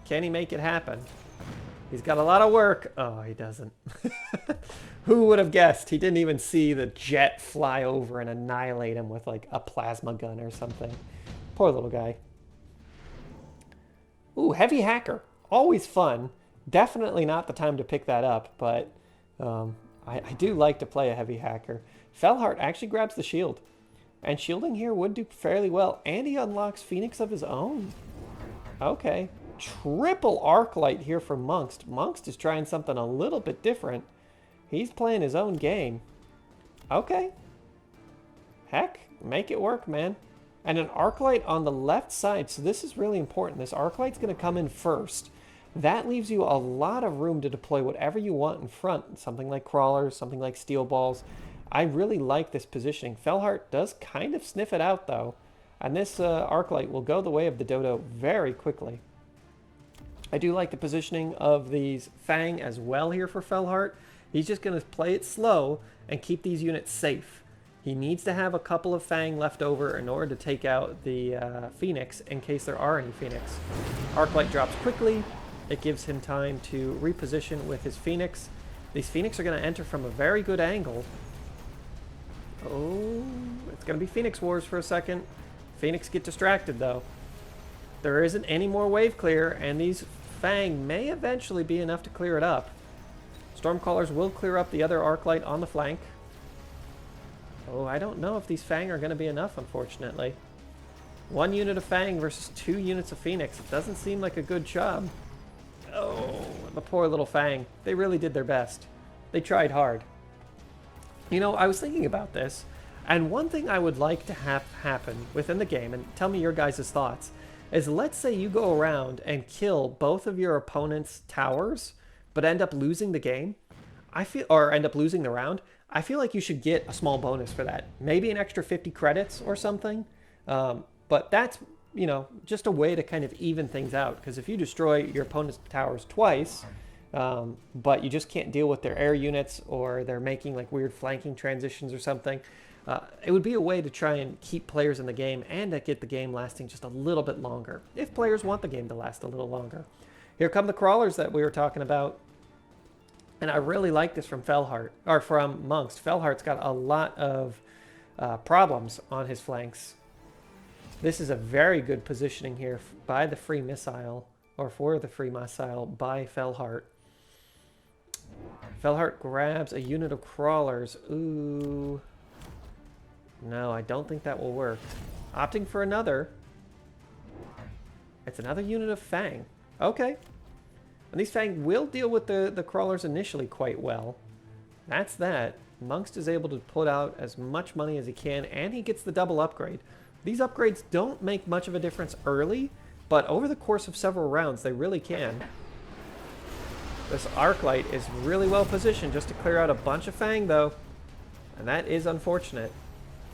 Can he make it happen? He's got a lot of work. Oh, he doesn't. Who would have guessed? He didn't even see the jet fly over and annihilate him with like a plasma gun or something. Poor little guy. Ooh, Heavy Hacker. Always fun. Definitely not the time to pick that up, but I do like to play a Heavy Hacker. Felhart actually grabs the shield. And shielding here would do fairly well. And he unlocks Phoenix of his own. Okay. Triple Arclight here for Mungst. Mungst is trying something a little bit different. He's playing his own game. Okay. Heck, make it work, man. And an Arclight on the left side. So this is really important. This Arclight's going to come in first. That leaves you a lot of room to deploy whatever you want in front. Something like crawlers, something like steel balls. I really like this positioning. Felhart does kind of sniff it out, though. And this Arclight will go the way of the Dodo very quickly. I do like the positioning of these Fang as well here for Felhart. He's just going to play it slow and keep these units safe. He needs to have a couple of Fang left over in order to take out the Phoenix in case there are any Phoenix. Arclight drops quickly. It gives him time to reposition with his Phoenix. These Phoenix are going to enter from a very good angle. Oh, it's going to be Phoenix Wars for a second. Phoenix get distracted, though. There isn't any more wave clear, and these Fang may eventually be enough to clear it up. Stormcallers will clear up the other Arclight on the flank. Oh, I don't know if these Fang are going to be enough, unfortunately. 1 unit of Fang versus 2 units of Phoenix. It doesn't seem like a good job. Oh, the poor little Fang. They really did their best. They tried hard. You know, I was thinking about this, and one thing I would like to have happen within the game, and tell me your guys' thoughts, is let's say you go around and kill both of your opponent's towers, but end up losing the game. Or end up losing the round. I feel like you should get a small bonus for that. Maybe an extra 50 credits or something. But that's, you know, just a way to kind of even things out. Because if you destroy your opponent's towers twice, but you just can't deal with their air units, or they're making like weird flanking transitions or something, it would be a way to try and keep players in the game and to get the game lasting just a little bit longer, if players want the game to last a little longer. Here come the crawlers that we were talking about. And I really like this from Felhart, or from Mungst. Felhart's got a lot of problems on his flanks. This is a very good positioning here by the free missile, or for the free missile by Felhart. Felhart grabs a unit of crawlers. Ooh. No, I don't think that will work. Opting for another. It's another unit of Fang. Okay. And these Fang will deal with the crawlers initially quite well. That's that. Mungst is able to put out as much money as he can, and he gets the double upgrade. These upgrades don't make much of a difference early, but over the course of several rounds, they really can. This Arclight is really well positioned just to clear out a bunch of Fang, though. And that is unfortunate.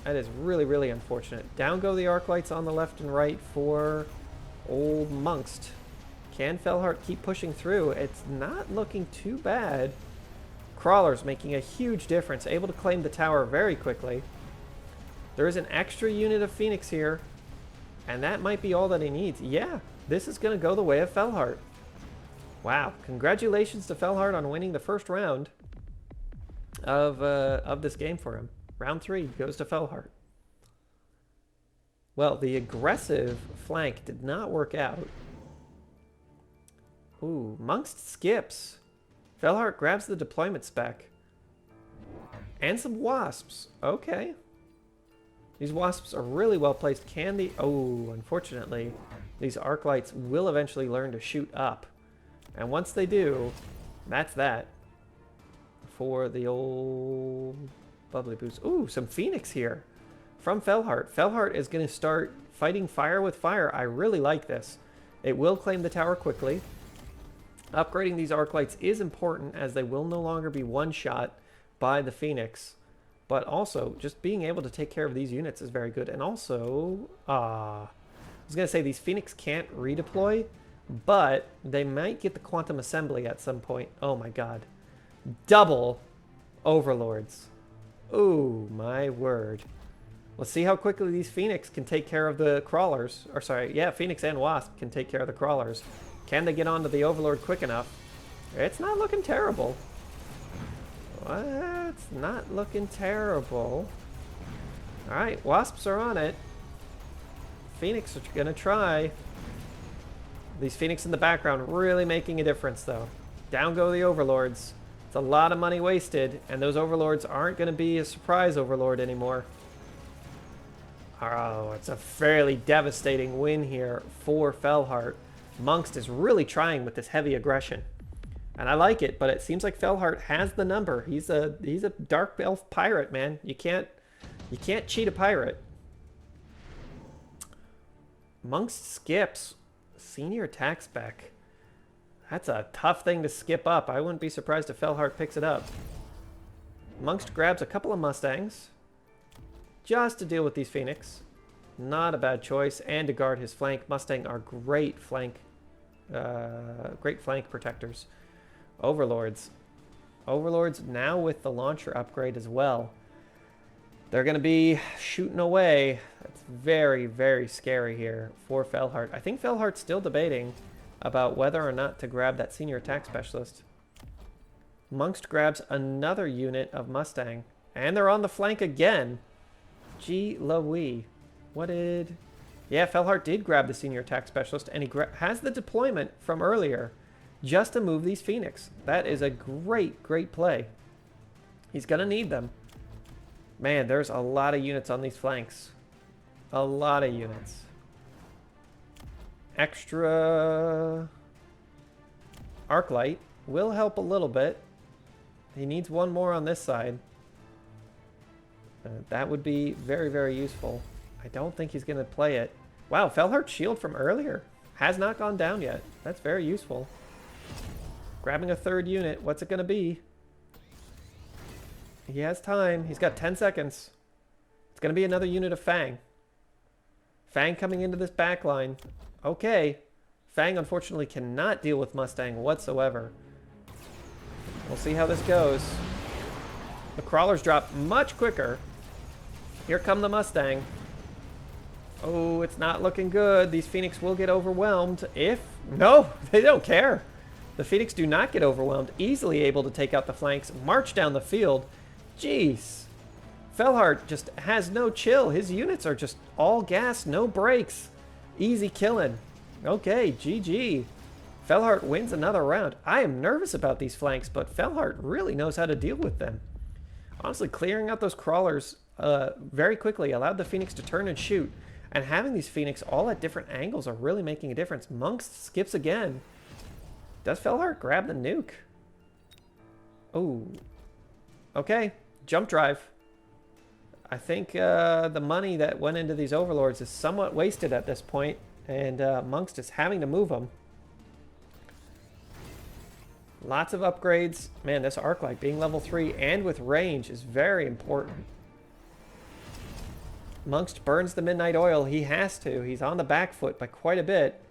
That is really, really unfortunate. Down go the Arclights on the left and right for old Mungst. Can Felhart keep pushing through? It's not looking too bad. Crawlers making a huge difference, able to claim the tower very quickly. There is an extra unit of Phoenix here, and that might be all that he needs. Yeah, this is going to go the way of Felhart. Wow, congratulations to Felhart on winning the first round of this game for him. Round 3 goes to Felhart. Well, the aggressive flank did not work out. Ooh, Mongst skips. Felhart grabs the deployment spec. And some wasps. Okay. These wasps are really well placed. Can the... Oh, unfortunately, these arc lights will eventually learn to shoot up. And once they do, that's that. For the old bubbly boost. Ooh, some Phoenix here. From Felhart. Felhart is going to start fighting fire with fire. I really like this. It will claim the tower quickly. Upgrading these arc lights is important as they will no longer be one-shot by the Phoenix. But also, just being able to take care of these units is very good. And also, I was going to say these Phoenix can't redeploy, but they might get the quantum assembly at some point. Oh my god. Double Overlords. Ooh, my word. Let's see how quickly these Phoenix can take care of the crawlers. Or sorry, yeah, Phoenix and Wasp can take care of the crawlers. Can they get onto the Overlord quick enough? It's not looking terrible. It's not looking terrible. Alright, Wasps are on it. Phoenix are going to try. These Phoenix in the background really making a difference, though. Down go the Overlords. It's a lot of money wasted, and those Overlords aren't going to be a surprise Overlord anymore. Oh, it's a fairly devastating win here for Felhart. Mongst is really trying with this heavy aggression. And I like it, but it seems like Felhart has the number. He's a dark elf pirate, man. You can't cheat a pirate. Mongst skips senior attack spec. That's a tough thing to skip up. I wouldn't be surprised if Felhart picks it up. Mongst grabs a couple of Mustangs just to deal with these Phoenix. Not a bad choice, and to guard his flank. Mustang are great flank protectors. Overlords. Overlords now with the launcher upgrade as well. They're going to be shooting away. That's very, very scary here for Felhart. I think Felhart's still debating about whether or not to grab that senior attack specialist. Mongst grabs another unit of Mustang. And they're on the flank again. Gee Louie. What did... Yeah, Felhart did grab the senior attack specialist, and he has the deployment from earlier just to move these Phoenix. That is a great, great play. He's going to need them. Man, there's a lot of units on these flanks. A lot of units. Extra arc light will help a little bit. He needs one more on this side. That would be very, very useful. I don't think he's going to play it. Wow, Felhart's shield from earlier has not gone down yet. That's very useful. Grabbing a third unit. What's it going to be? He has time. He's got 10 seconds. It's going to be another unit of Fang. Fang coming into this back line. Okay. Fang unfortunately cannot deal with Mustang whatsoever. We'll see how this goes. The crawlers drop much quicker. Here come the Mustang. Oh, it's not looking good. These Phoenix will get overwhelmed if... No, they don't care. The Phoenix do not get overwhelmed. Easily able to take out the flanks. March down the field. Jeez. Felhart just has no chill. His units are just all gas, no brakes. Easy killing. Okay, GG. Felhart wins another round. I am nervous about these flanks, but Felhart really knows how to deal with them. Honestly, clearing out those crawlers very quickly allowed the Phoenix to turn and shoot. And having these Phoenix all at different angles are really making a difference. Mongst skips again. Does Felhart grab the nuke? Oh. Okay. Jump drive. I think the money that went into these Overlords is somewhat wasted at this point. And Mongst is having to move them. Lots of upgrades. Man, this arc light being level 3 and with range is very important. Mongst burns the midnight oil. He has to. He's on the back foot by quite a bit.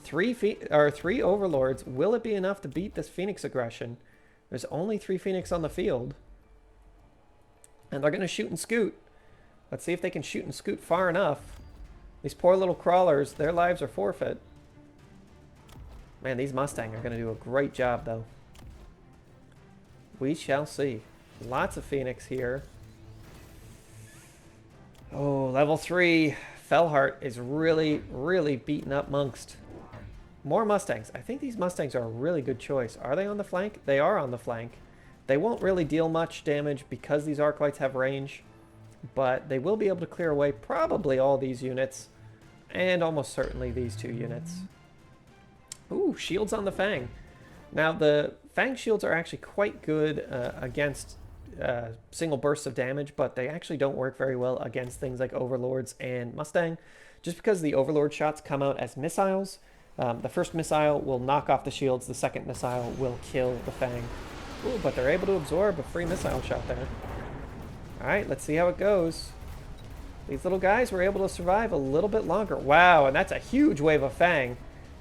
Three Overlords. Will it be enough to beat this Phoenix aggression? There's only 3 Phoenix on the field. And they're going to shoot and scoot. Let's see if they can shoot and scoot far enough. These poor little crawlers, their lives are forfeit. Man, these Mustang are going to do a great job, though. We shall see. Lots of Phoenix here. Oh, level 3. Fellheart is really, really beating up Mongst. More Mustangs. I think these Mustangs are a really good choice. Are they on the flank? They are on the flank. They won't really deal much damage because these arc lights have range, but they will be able to clear away probably all these units, and almost certainly these 2 units. Ooh, shields on the Fang. Now, the Fang shields are actually quite good against single bursts of damage, but they actually don't work very well against things like Overlords and Mustang, just because the Overlord shots come out as missiles. The first missile will knock off the shields, the second missile will kill the Fang. Ooh, but they're able to absorb a free missile shot there. Alright, let's see how it goes. These little guys were able to survive a little bit longer. Wow, and that's a huge wave of Fang.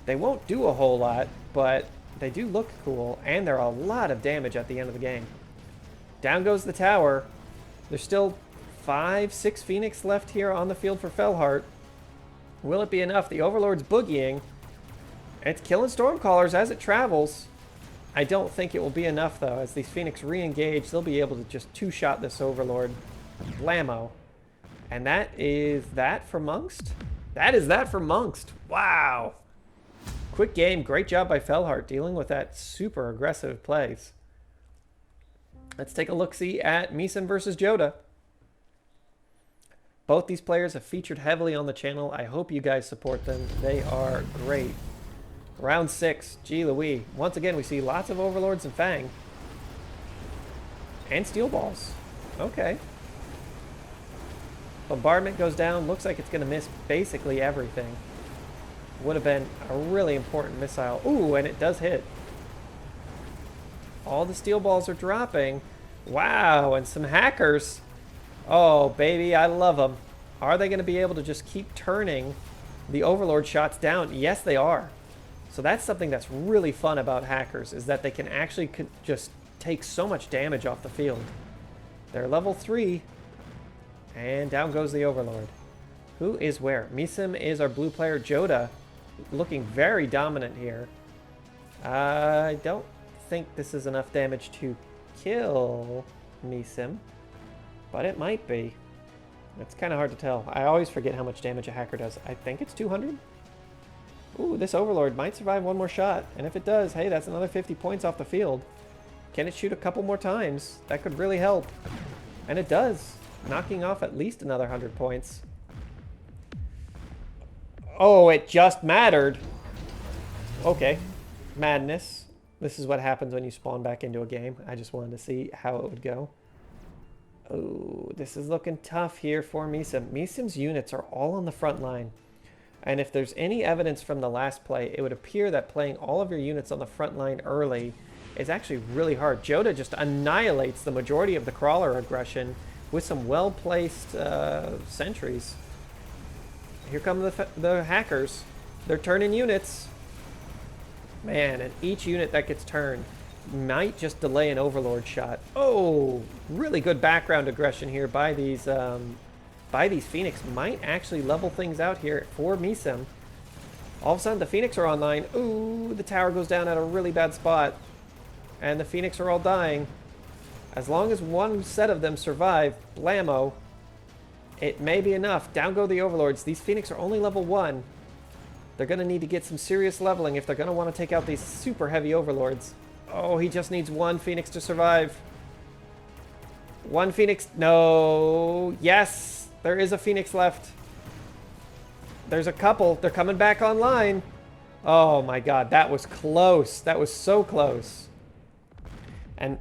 They won't do a whole lot, but they do look cool, and they're a lot of damage at the end of the game. Down goes the tower. There's still 5, 6 Phoenix left here on the field for Fellheart. Will it be enough? The Overlord's boogieing. It's killing Stormcallers as it travels. I don't think it will be enough, though. As these Phoenix re-engage, they'll be able to just two-shot this Overlord. Blammo. And that is that for Mongst? That is that for Mongst. Wow. Quick game. Great job by Fellheart dealing with that super aggressive plays. Let's take a look-see at Meeson versus Joda. Both these players have featured heavily on the channel. I hope you guys support them. They are great. Round 6. Gee Louie. Once again, we see lots of Overlords and Fang. And Steel Balls. Okay. Bombardment goes down. Looks like it's going to miss basically everything. Would have been a really important missile. Ooh, and it does hit. All the Steel Balls are dropping. Wow, and some hackers. Oh, baby, I love them. Are they going to be able to just keep turning the Overlord shots down? Yes, they are. So that's something that's really fun about hackers, is that they can actually just take so much damage off the field. They're level 3, and down goes the Overlord. Who is where? Meeson is our blue player. Joda looking very dominant here. I don't think this is enough damage to kill Meeson, but it might be. It's kind of hard to tell. I always forget how much damage a hacker does. I think it's 200? Ooh, this Overlord might survive one more shot. And if it does, hey, that's another 50 points off the field. Can it shoot a couple more times? That could really help. And it does, knocking off at least another 100 points. Oh, it just mattered. Okay. Madness. This is what happens when you spawn back into a game. I just wanted to see how it would go. Oh, this is looking tough here for Meeson. Meeson's units are all on the front line. And if there's any evidence from the last play, it would appear that playing all of your units on the front line early is actually really hard. Joda just annihilates the majority of the crawler aggression with some well-placed sentries. Here come the hackers. They're turning units. Man, and each unit that gets turned might just delay an Overlord shot. Oh, really good background aggression here by these Phoenix. Might actually level things out here for Meeson. All of a sudden, the Phoenix are online. Ooh, the tower goes down at a really bad spot. And the Phoenix are all dying. As long as one set of them survive, blammo, it may be enough. Down go the Overlords. These Phoenix are only level 1. They're going to need to get some serious leveling if they're going to want to take out these super heavy Overlords. Oh, he just needs one Phoenix to survive. One Phoenix. No. Yes. There is a Phoenix left. There's a couple. They're coming back online. Oh my god. That was close. That was so close. And...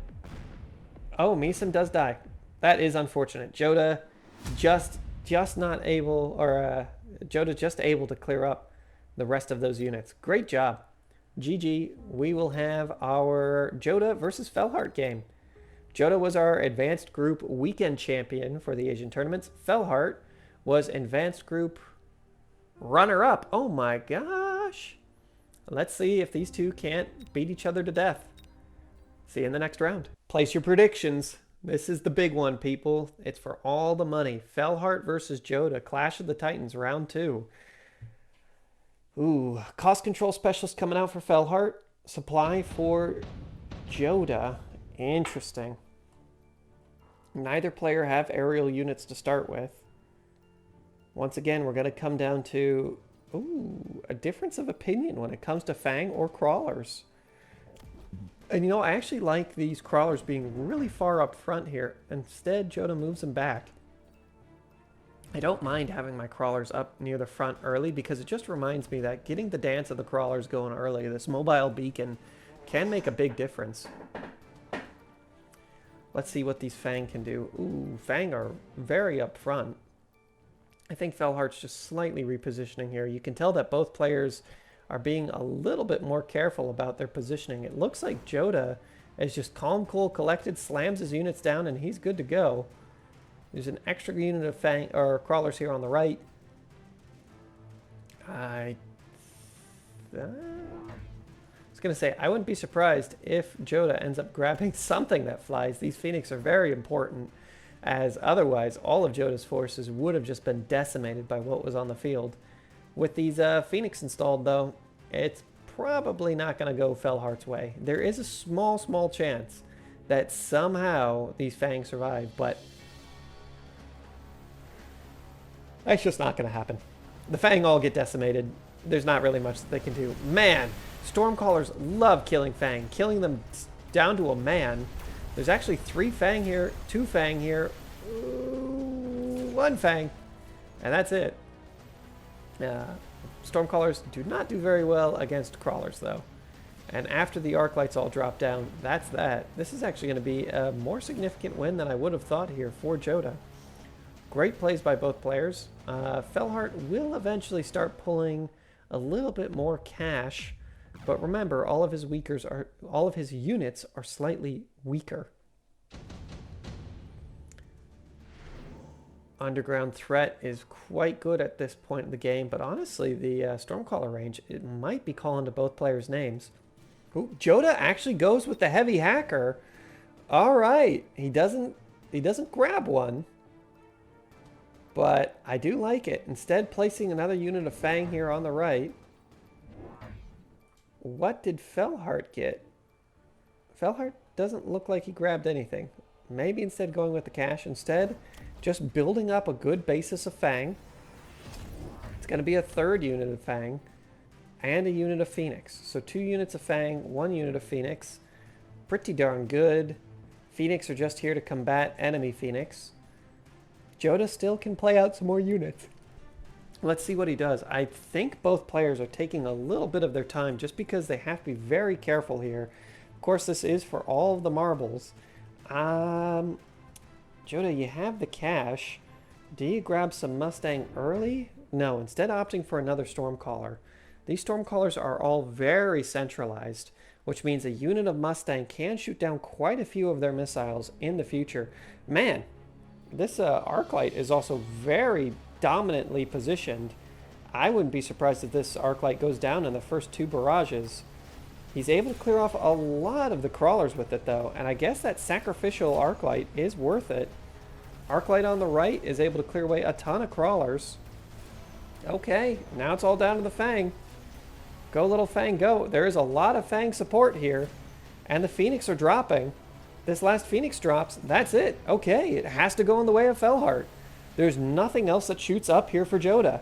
oh, Meeson does die. That is unfortunate. Joda just not able... or Joda just able to clear up the rest of those units. Great job. GG. We will have our Joda versus Fellheart game. Joda was our advanced group weekend champion for the Asian tournaments. Fellheart was advanced group runner-up. Oh my gosh. Let's see if these two can't beat each other to death. See you in the next round. Place your predictions. This is the big one, people. It's for all the money. Felhart versus Joda. Clash of the Titans, round 2. Ooh, cost control specialist coming out for Felhart. Supply for Joda. Interesting. Neither player have aerial units to start with. Once again, we're going to come down to a difference of opinion when it comes to Fang or crawlers. And you know, I actually like these crawlers being really far up front here. Instead, Joda moves them back. I don't mind having my crawlers up near the front early because it just reminds me that getting the dance of the crawlers going early, this mobile beacon, can make a big difference. Let's see what these Fang can do. Ooh, Fang are very up front. I think Felhart's just slightly repositioning here. You can tell that both players are being a little bit more careful about their positioning. It looks like Joda is just calm, cool, collected, slams his units down, and he's good to go. There's an extra unit of Fang or crawlers here on the right. I was going to say, I wouldn't be surprised if Joda ends up grabbing something that flies. These Phoenix are very important, as otherwise all of Joda's forces would have just been decimated by what was on the field. With these Phoenix installed, though, it's probably not going to go Felhart's way. There is a small chance that somehow these Fang survive, but that's just not going to happen. The Fang all get decimated. There's not really much that they can do. Man, Stormcallers love killing Fang, killing them down to a man. There's actually 3 Fang here, 2 Fang here, 1 Fang, and that's it. Stormcallers do not do very well against crawlers, though. And after the arc lights all drop down, that's that. This is actually going to be a more significant win than I would have thought here for Joda. Great plays by both players. Felhart will eventually start pulling a little bit more cash, but remember, all of his units are slightly weaker. Underground threat is quite good at this point in the game, but honestly, the Stormcaller range, it might be calling to both players' names. Ooh, Joda actually goes with the heavy hacker. All right, he doesn't grab one, but I do like it. Instead, placing another unit of Fang here on the right. What did Felhart get? Felhart doesn't look like he grabbed anything. Maybe instead going with the cash. Instead, just building up a good basis of Fang. It's going to be a 3rd unit of Fang and a unit of Phoenix. So 2 units of Fang, 1 unit of Phoenix. Pretty darn good. Phoenix are just here to combat enemy Phoenix. Joda still can play out some more units. Let's see what he does. I think both players are taking a little bit of their time just because they have to be very careful here. Of course, this is for all of the marbles. Joda, you have the cash. Do you grab some Mustang early? No, instead opting for another Stormcaller. These Stormcallers are all very centralized, which means a unit of Mustang can shoot down quite a few of their missiles in the future. Man, this Arclight is also very dominantly positioned. I wouldn't be surprised if this Arclight goes down in the first 2 barrages. He's able to clear off a lot of the crawlers with it, though, and I guess that sacrificial Arclight is worth it. Arclight on the right is able to clear away a ton of crawlers. Okay, now it's all down to the Fang. Go, little Fang, go. There is a lot of Fang support here, and the Phoenix are dropping. This last Phoenix drops, that's it. Okay, it has to go in the way of Felhart. There's nothing else that shoots up here for Joda.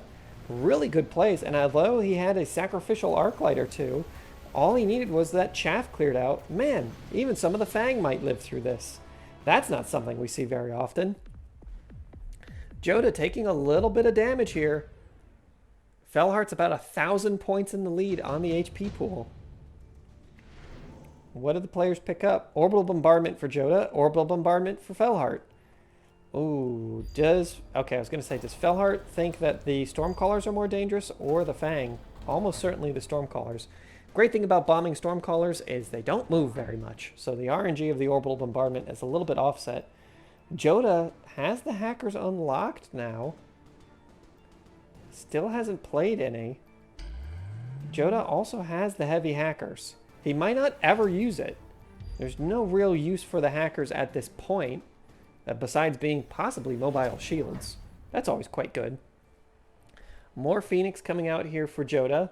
Really good plays, and although he had a sacrificial Arclight or 2, all he needed was that chaff cleared out. Man, even some of the Fang might live through this. That's not something we see very often. Joda taking a little bit of damage here. Felhart's about 1,000 points in the lead on the HP pool. What did the players pick up? Orbital Bombardment for Joda, Orbital Bombardment for Felhart. Ooh, okay, I was going to say, does Felhart think that the Stormcallers are more dangerous or the Fang? Almost certainly the Stormcallers. Great thing about bombing Stormcallers is they don't move very much, so the RNG of the Orbital Bombardment is a little bit offset. Joda has the hackers unlocked now. Still hasn't played any. Joda also has the heavy hackers. He might not ever use it. There's no real use for the hackers at this point. besides being possibly mobile shields. That's always quite good. More Phoenix coming out here for Joda.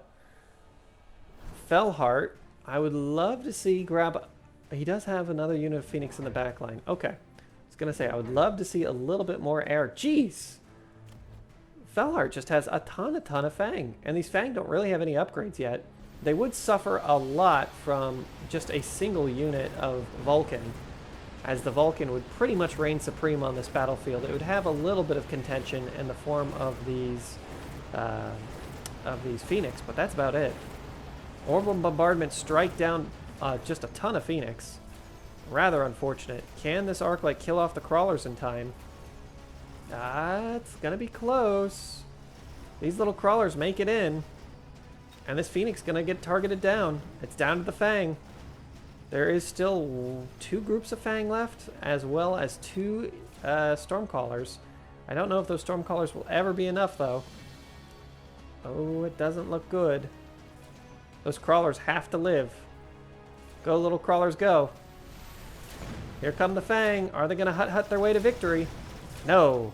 Fellheart, I would love to see grab... He does have another unit of Phoenix in the back line. Okay. I was going to say, I would love to see a little bit more air. Jeez! Fellheart just has a ton of Fang. And these Fang don't really have any upgrades yet. They would suffer a lot from just a single unit of Vulcan, as the Vulcan would pretty much reign supreme on this battlefield. It would have a little bit of contention in the form of these Phoenix, but that's about it. Orbital bombardment strike down just a ton of Phoenix. Rather unfortunate. Can this Arclight kill off the crawlers in time? It's gonna be close. These little crawlers make it in, and this Phoenix gonna get targeted down. It's down to the Fang. There is still 2 groups of Fang left, as well as 2 Stormcallers. I don't know if those Stormcallers will ever be enough, though. Oh, it doesn't look good. Those crawlers have to live. Go, little crawlers, go. Here come the Fang. Are they going to hut their way to victory? No.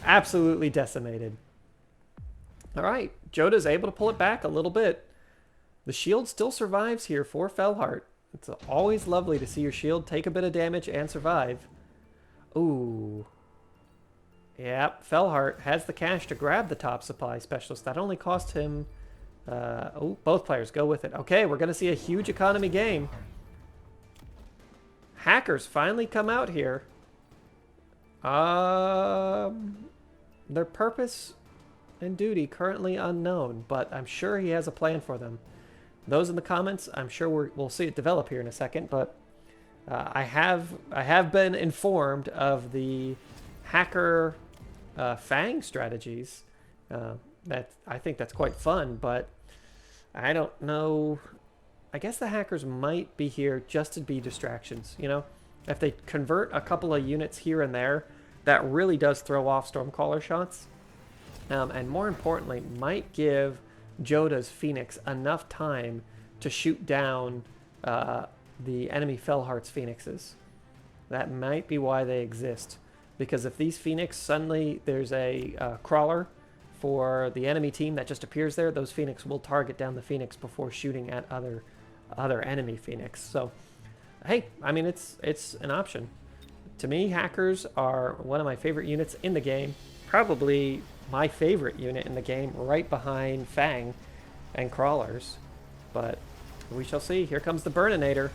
Absolutely decimated. All right. Joda's able to pull it back a little bit. The shield still survives here for Fellheart. It's always lovely to see your shield take a bit of damage and survive. Ooh. Yep, Fellheart has the cash to grab the top supply specialist. That only cost him... oh, both players go with it. Okay, we're going to see a huge economy game. Hackers finally come out here. Their purpose and duty currently unknown, but I'm sure he has a plan for them. Those in the comments, I'm sure we'll see it develop here in a second, but I have been informed of the hacker Fang strategies. That I think that's quite fun, but I don't know. I guess the hackers might be here just to be distractions, you know? If they convert a couple of units here and there, that really does throw off Stormcaller shots. And more importantly, might give Joda's Phoenix enough time to shoot down the enemy Fellheart's Phoenixes. That might be why they exist. Because if these Phoenix, suddenly there's a crawler for the enemy team that just appears there, those Phoenix will target down the Phoenix before shooting at other enemy Phoenix. So, hey, I mean, it's an option. To me, hackers are one of my favorite units in the game. Probably my favorite unit in the game, right behind Fang and crawlers. But we shall see. Here comes the Burninator.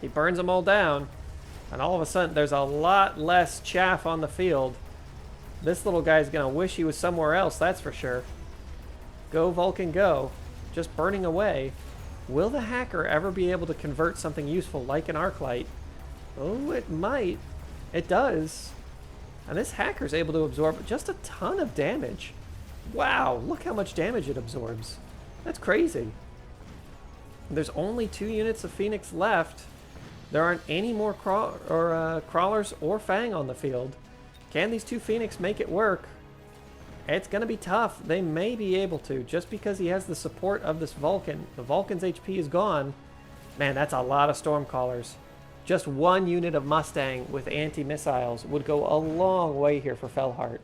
He burns them all down. And all of a sudden, there's a lot less chaff on the field. This little guy's going to wish he was somewhere else, that's for sure. Go, Vulcan, go. Just burning away. Will the hacker ever be able to convert something useful like an Arclight? Oh, it might. It does. And this hacker's able to absorb just a ton of damage. Wow, look how much damage it absorbs. That's crazy. There's only 2 units of Phoenix left. There aren't any more crawlers or Fang on the field. Can these 2 Phoenix make it work? It's going to be tough. They may be able to, just because he has the support of this Vulcan. The Vulcan's HP is gone. Man, that's a lot of Stormcallers. Just 1 unit of Mustang with anti-missiles would go a long way here for Fellheart.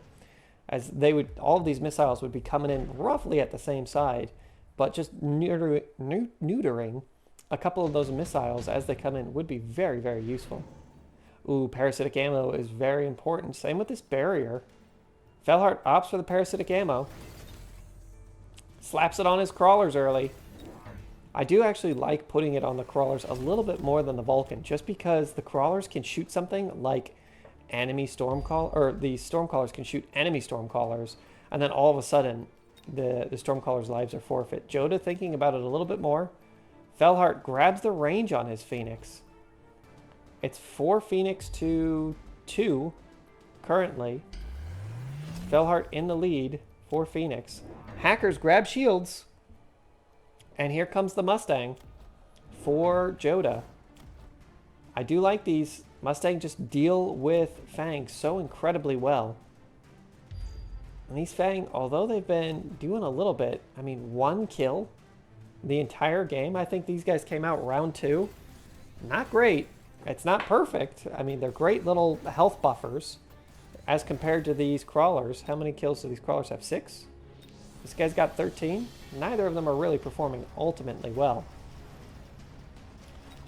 As they would, all of these missiles would be coming in roughly at the same side, but just neutering a couple of those missiles as they come in would be very, very useful. Ooh, parasitic ammo is very important. Same with this barrier. Fellheart opts for the parasitic ammo. Slaps it on his crawlers early. I do actually like putting it on the crawlers a little bit more than the Vulcan, just because the crawlers can shoot something like enemy Stormcaller, or the Stormcallers can shoot enemy Stormcallers, and then all of a sudden the Stormcallers' lives are forfeit. Joda thinking about it a little bit more. Fellheart grabs the range on his Phoenix. It's 4 Phoenix to 2 currently. Fellheart in the lead, 4 Phoenix. Hackers grab shields. And here comes the Mustang for Joda. I do like these. Mustang just deal with Fang so incredibly well. And these Fang, although they've been doing a little bit, I mean, 1 kill the entire game. I think these guys came out round 2. Not great. It's not perfect. I mean, they're great little health buffers as compared to these crawlers. How many kills do these crawlers have? 6? This guy's got 13. Neither of them are really performing ultimately well.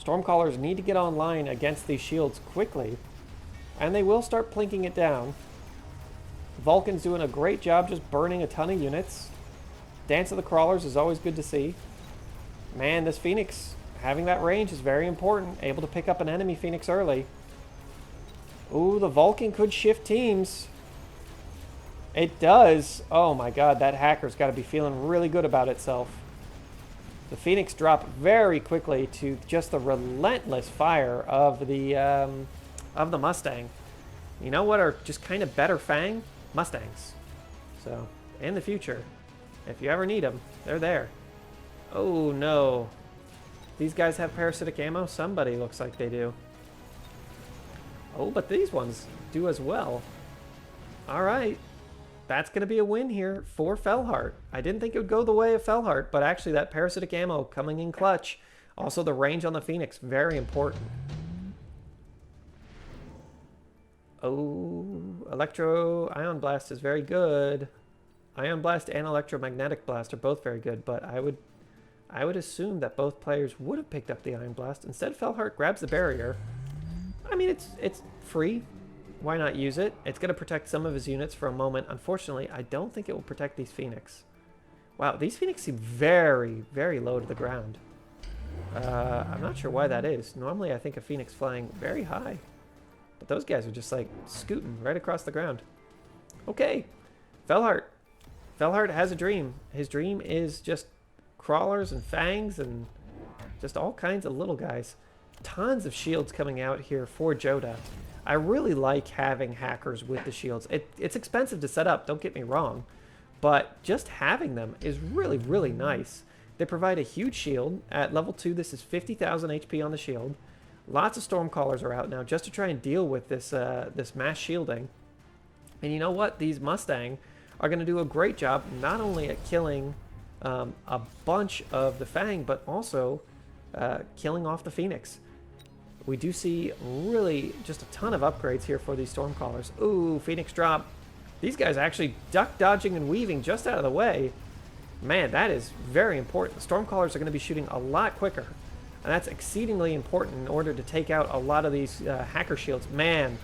Stormcallers need to get online against these shields quickly, and they will start plinking it down. Vulcan's doing a great job just burning a ton of units. Dance of the Crawlers is always good to see. Man, this Phoenix, having that range is very important. Able to pick up an enemy Phoenix early. Ooh, the Vulcan could shift teams. It does. Oh my god, that hacker's got to be feeling really good about itself. The Phoenix dropped very quickly to just the relentless fire of the Mustang. You know what are just kind of better Fang? Mustangs. So, in the future, if you ever need them, they're there. Oh no. These guys have parasitic ammo? Somebody looks like they do. Oh, but these ones do as well. Alright. That's going to be a win here for Fellheart. I didn't think it would go the way of Fellheart, but actually that parasitic ammo coming in clutch. Also the range on the Phoenix, very important. Oh, Electro Ion Blast is very good. Ion Blast and Electromagnetic Blast are both very good, but I would assume that both players would have picked up the Ion Blast. Instead, Fellheart grabs the barrier. I mean, it's free. Why not use it? It's going to protect some of his units for a moment. Unfortunately, I don't think it will protect these Phoenix. Wow, these Phoenix seem very, very low to the ground. I'm not sure why that is. Normally, I think a Phoenix flying very high. But those guys are just like scooting right across the ground. Okay, Fellheart. Fellheart has a dream. His dream is just crawlers and fangs and just all kinds of little guys. Tons of shields coming out here for Joda. I really like having hackers with the shields. It's expensive to set up, don't get me wrong, but just having them is really, really nice. They provide a huge shield. At level 2, this is 50,000 HP on the shield. Lots of Stormcallers are out now just to try and deal with this, this mass shielding. And you know what? These Mustang are going to do a great job not only at killing a bunch of the Fang, but also killing off the Phoenix. We do see really just a ton of upgrades here for these Stormcallers. Ooh, Phoenix drop. These guys actually duck, dodging, and weaving just out of the way. Man, that is very important. The Stormcallers are going to be shooting a lot quicker. And that's exceedingly important in order to take out a lot of these hacker shields. Man,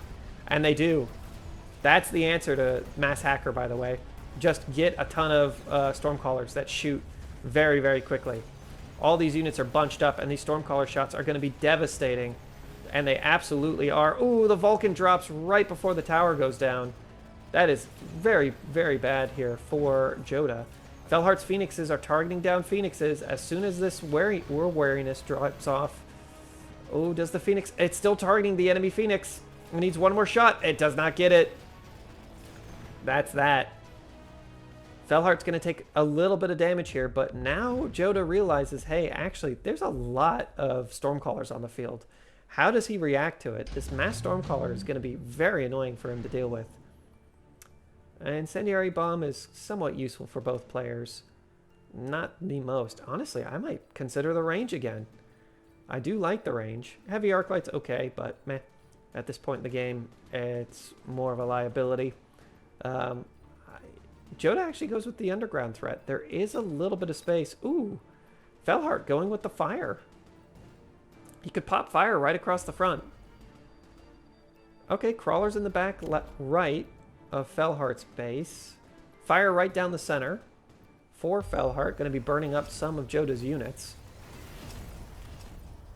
and they do. That's the answer to Mass Hacker, by the way. Just get a ton of Stormcallers that shoot very, very quickly. All these units are bunched up, and these Stormcaller shots are going to be devastating. And they absolutely are. Ooh, the Vulcan drops right before the tower goes down. That is very, very bad here for Joda. Fellheart's Phoenixes are targeting down Phoenixes as soon as this World Wariness drops off. Oh, does the Phoenix... It's still targeting the enemy Phoenix. It needs one more shot. It does not get it. That's that. Fellheart's going to take a little bit of damage here, but now Joda realizes, hey, actually, there's a lot of Stormcallers on the field. How does he react to it? This mass Stormcaller is going to be very annoying for him to deal with. An Incendiary Bomb is somewhat useful for both players. Not the most. Honestly, I might consider the range again. I do like the range. Heavy Arclight's okay, but meh. At this point in the game, it's more of a liability. Joda actually goes with the underground threat. There is a little bit of space. Ooh, Fellheart going with the fire. He could pop fire right across the front. Okay, crawlers in the back right of Fellheart's base. Fire right down the center for Fellheart. Going to be burning up some of Joda's units.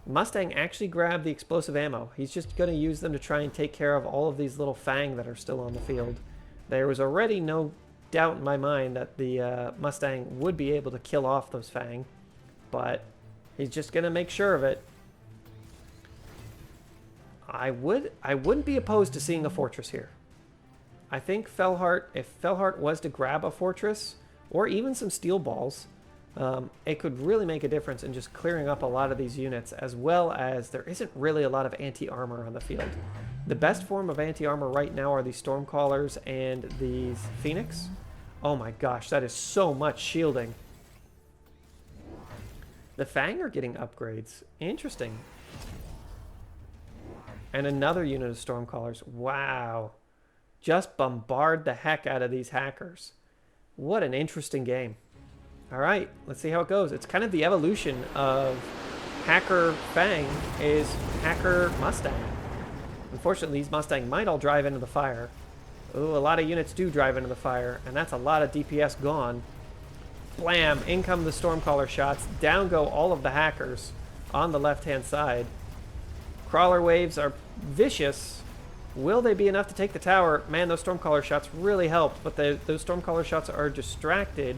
Mustang actually grabbed the explosive ammo. He's just going to use them to try and take care of all of these little Fang that are still on the field. There was already no doubt in my mind that the Mustang would be able to kill off those Fang, but he's just going to make sure of it. I wouldn't be opposed to seeing a fortress here. I think Fellheart, if Fellheart was to grab a fortress, or even some steel balls, it could really make a difference in just clearing up a lot of these units, as well as there isn't really a lot of anti-armor on the field. The best form of anti-armor right now are these Stormcallers and these Phoenix. Oh my gosh, that is so much shielding. The Fang are getting upgrades. Interesting. And another unit of Stormcallers. Wow. Just bombard the heck out of these hackers. What an interesting game. All right, let's see how it goes. It's kind of the evolution of Hacker Fang is Hacker Mustang. Unfortunately, these Mustang might all drive into the fire. Ooh, a lot of units do drive into the fire, and that's a lot of DPS gone. Blam! In come the Stormcaller shots. Down go all of the hackers on the left-hand side. Crawler waves are vicious. Will they be enough to take the tower? Man, those Stormcaller shots really helped, but those Stormcaller shots are distracted.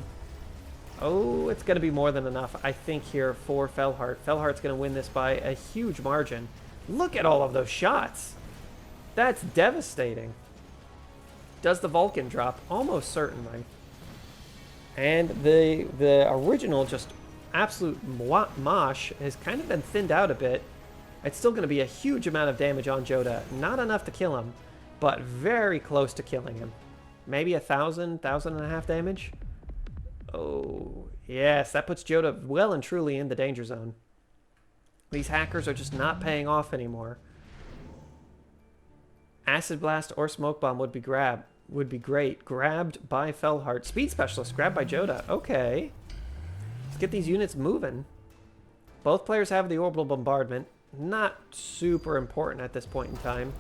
Oh, it's going to be more than enough, I think, here for Felhart. Felhart's going to win this by a huge margin. Look at all of those shots. That's devastating. Does the Vulcan drop? Almost certainly. And the original just absolute mosh has kind of been thinned out a bit. It's still going to be a huge amount of damage on Joda. Not enough to kill him, but very close to killing him. Maybe 1,000, 1,500 damage? Oh, yes, that puts Joda well and truly in the danger zone. These hackers are just not paying off anymore. Acid Blast or Smoke Bomb would be great. Grabbed by Felhart. Speed Specialist grabbed by Joda. Okay. Let's get these units moving. Both players have the Orbital Bombardment. Not super important at this point in time,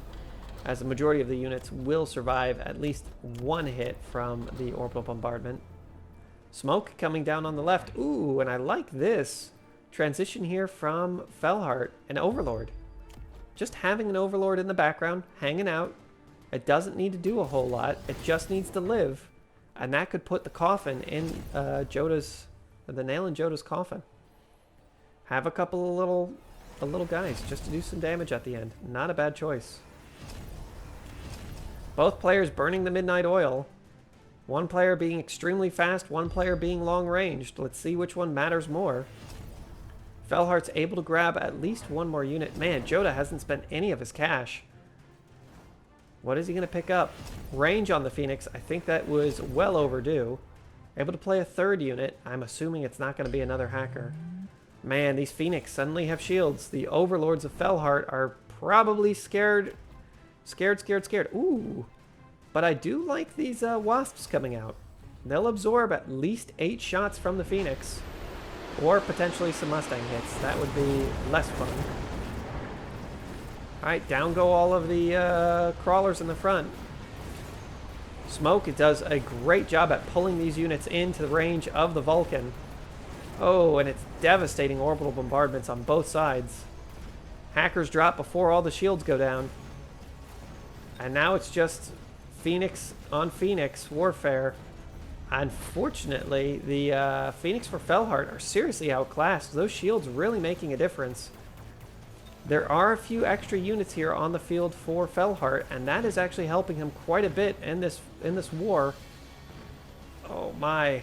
as the majority of the units will survive at least one hit from the Orbital Bombardment. Smoke coming down on the left. Ooh, and I like this transition here from Felhart, an Overlord. Just having an Overlord in the background, hanging out. It doesn't need to do a whole lot. It just needs to live. And that could put the coffin in the nail in Joda's coffin. Have a couple of little guys just to do some damage at the end. Not a bad choice. Both players burning the Midnight Oil. One player being extremely fast, one player being long-ranged. Let's see which one matters more. Felhart's able to grab at least one more unit. Man, Joda hasn't spent any of his cash. What is he going to pick up? Range on the Phoenix. I think that was well overdue. Able to play a third unit. I'm assuming it's not going to be another hacker. Man, these Phoenix suddenly have shields. The Overlords of Felhart are probably scared. Scared. Ooh. But I do like these Wasps coming out. They'll absorb at least 8 shots from the Phoenix. Or potentially some Mustang hits. That would be less fun. Alright, down go all of the crawlers in the front. Smoke, it does a great job at pulling these units into the range of the Vulcan. Oh, and it's devastating orbital bombardments on both sides. Hackers drop before all the shields go down. And now it's just Phoenix on Phoenix warfare. Unfortunately, the Phoenix for Felhart are seriously outclassed. Those shields really making a difference. There are a few extra units here on the field for Felhart, and that is actually helping him quite a bit in this war. Oh my.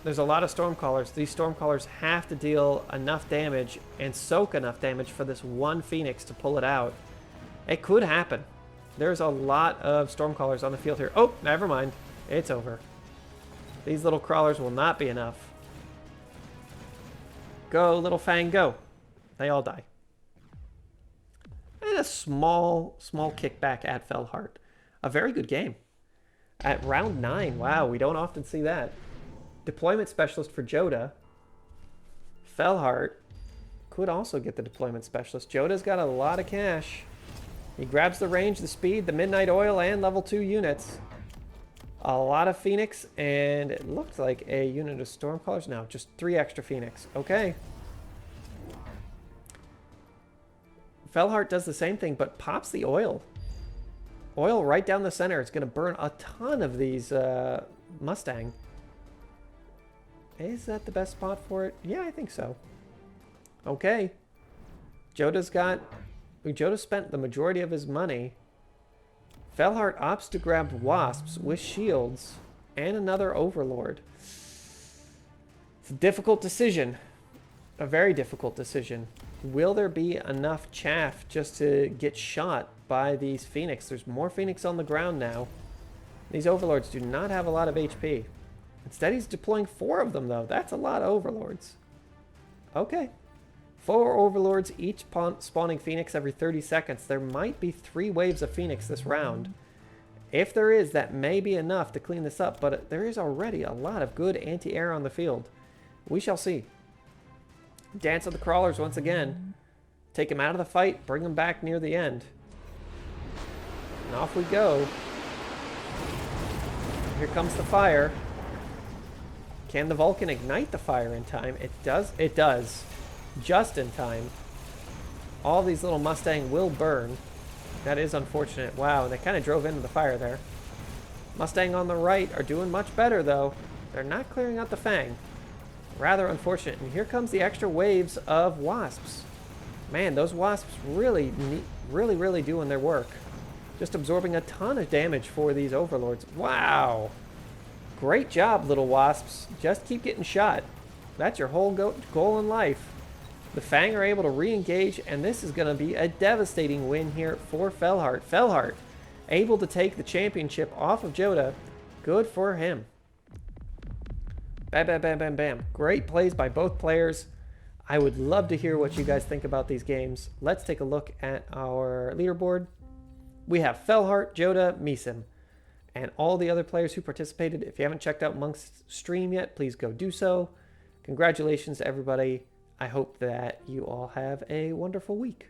There's a lot of Stormcallers. These Stormcallers have to deal enough damage and soak enough damage for this one Phoenix to pull it out. It could happen. There's a lot of Stormcallers on the field here. Oh, never mind. It's over. These little crawlers will not be enough. Go, little Fang, go. They all die. And a small kickback at Felhart. A very good game. At round 9, wow, we don't often see that. Deployment Specialist for Joda. Felhart could also get the Deployment Specialist. Joda's got a lot of cash. He grabs the range, the speed, the Midnight Oil, and level 2 units. A lot of Phoenix, and it looked like a unit of Stormcallers. No, just 3 extra Phoenix. Okay. Felhart does the same thing, but pops the oil. Oil right down the center. It's going to burn a ton of these Mustang. Is that the best spot for it? Yeah, I think so. Okay. Joda spent the majority of his money. Felhart opts to grab Wasps with shields and another Overlord. It's a difficult decision. A very difficult decision. Will there be enough chaff just to get shot by these Phoenix? There's more Phoenix on the ground now. These Overlords do not have a lot of HP. Instead, he's deploying 4 of them, though. That's a lot of Overlords. Okay. 4 Overlords, each spawning Phoenix every 30 seconds. There might be 3 waves of Phoenix this round. If there is, that may be enough to clean this up, but there is already a lot of good anti-air on the field. We shall see. Dance of the Crawlers once again. Take him out of the fight, bring him back near the end. And off we go. Here comes the fire. Can the Vulcan ignite the fire in time? It does. It does. Just in time. All these little Mustang will burn. That is unfortunate. Wow, they kind of drove into the fire there. Mustang on the right are doing much better, though. They're not clearing out the Fang. Rather unfortunate. And here comes the extra waves of Wasps. Man, those Wasps really doing their work. Just absorbing a ton of damage for these Overlords. Wow. Great job, little Wasps. Just keep getting shot. That's your whole goal in life. The Fang are able to re-engage, and this is going to be a devastating win here for Felhart. Felhart, able to take the championship off of Joda. Good for him. Bam, bam, bam, bam, bam. Great plays by both players. I would love to hear what you guys think about these games. Let's take a look at our leaderboard. We have Felhart, Joda, Misim, and all the other players who participated. If you haven't checked out Monk's stream yet, please go do so. Congratulations to everybody. I hope that you all have a wonderful week.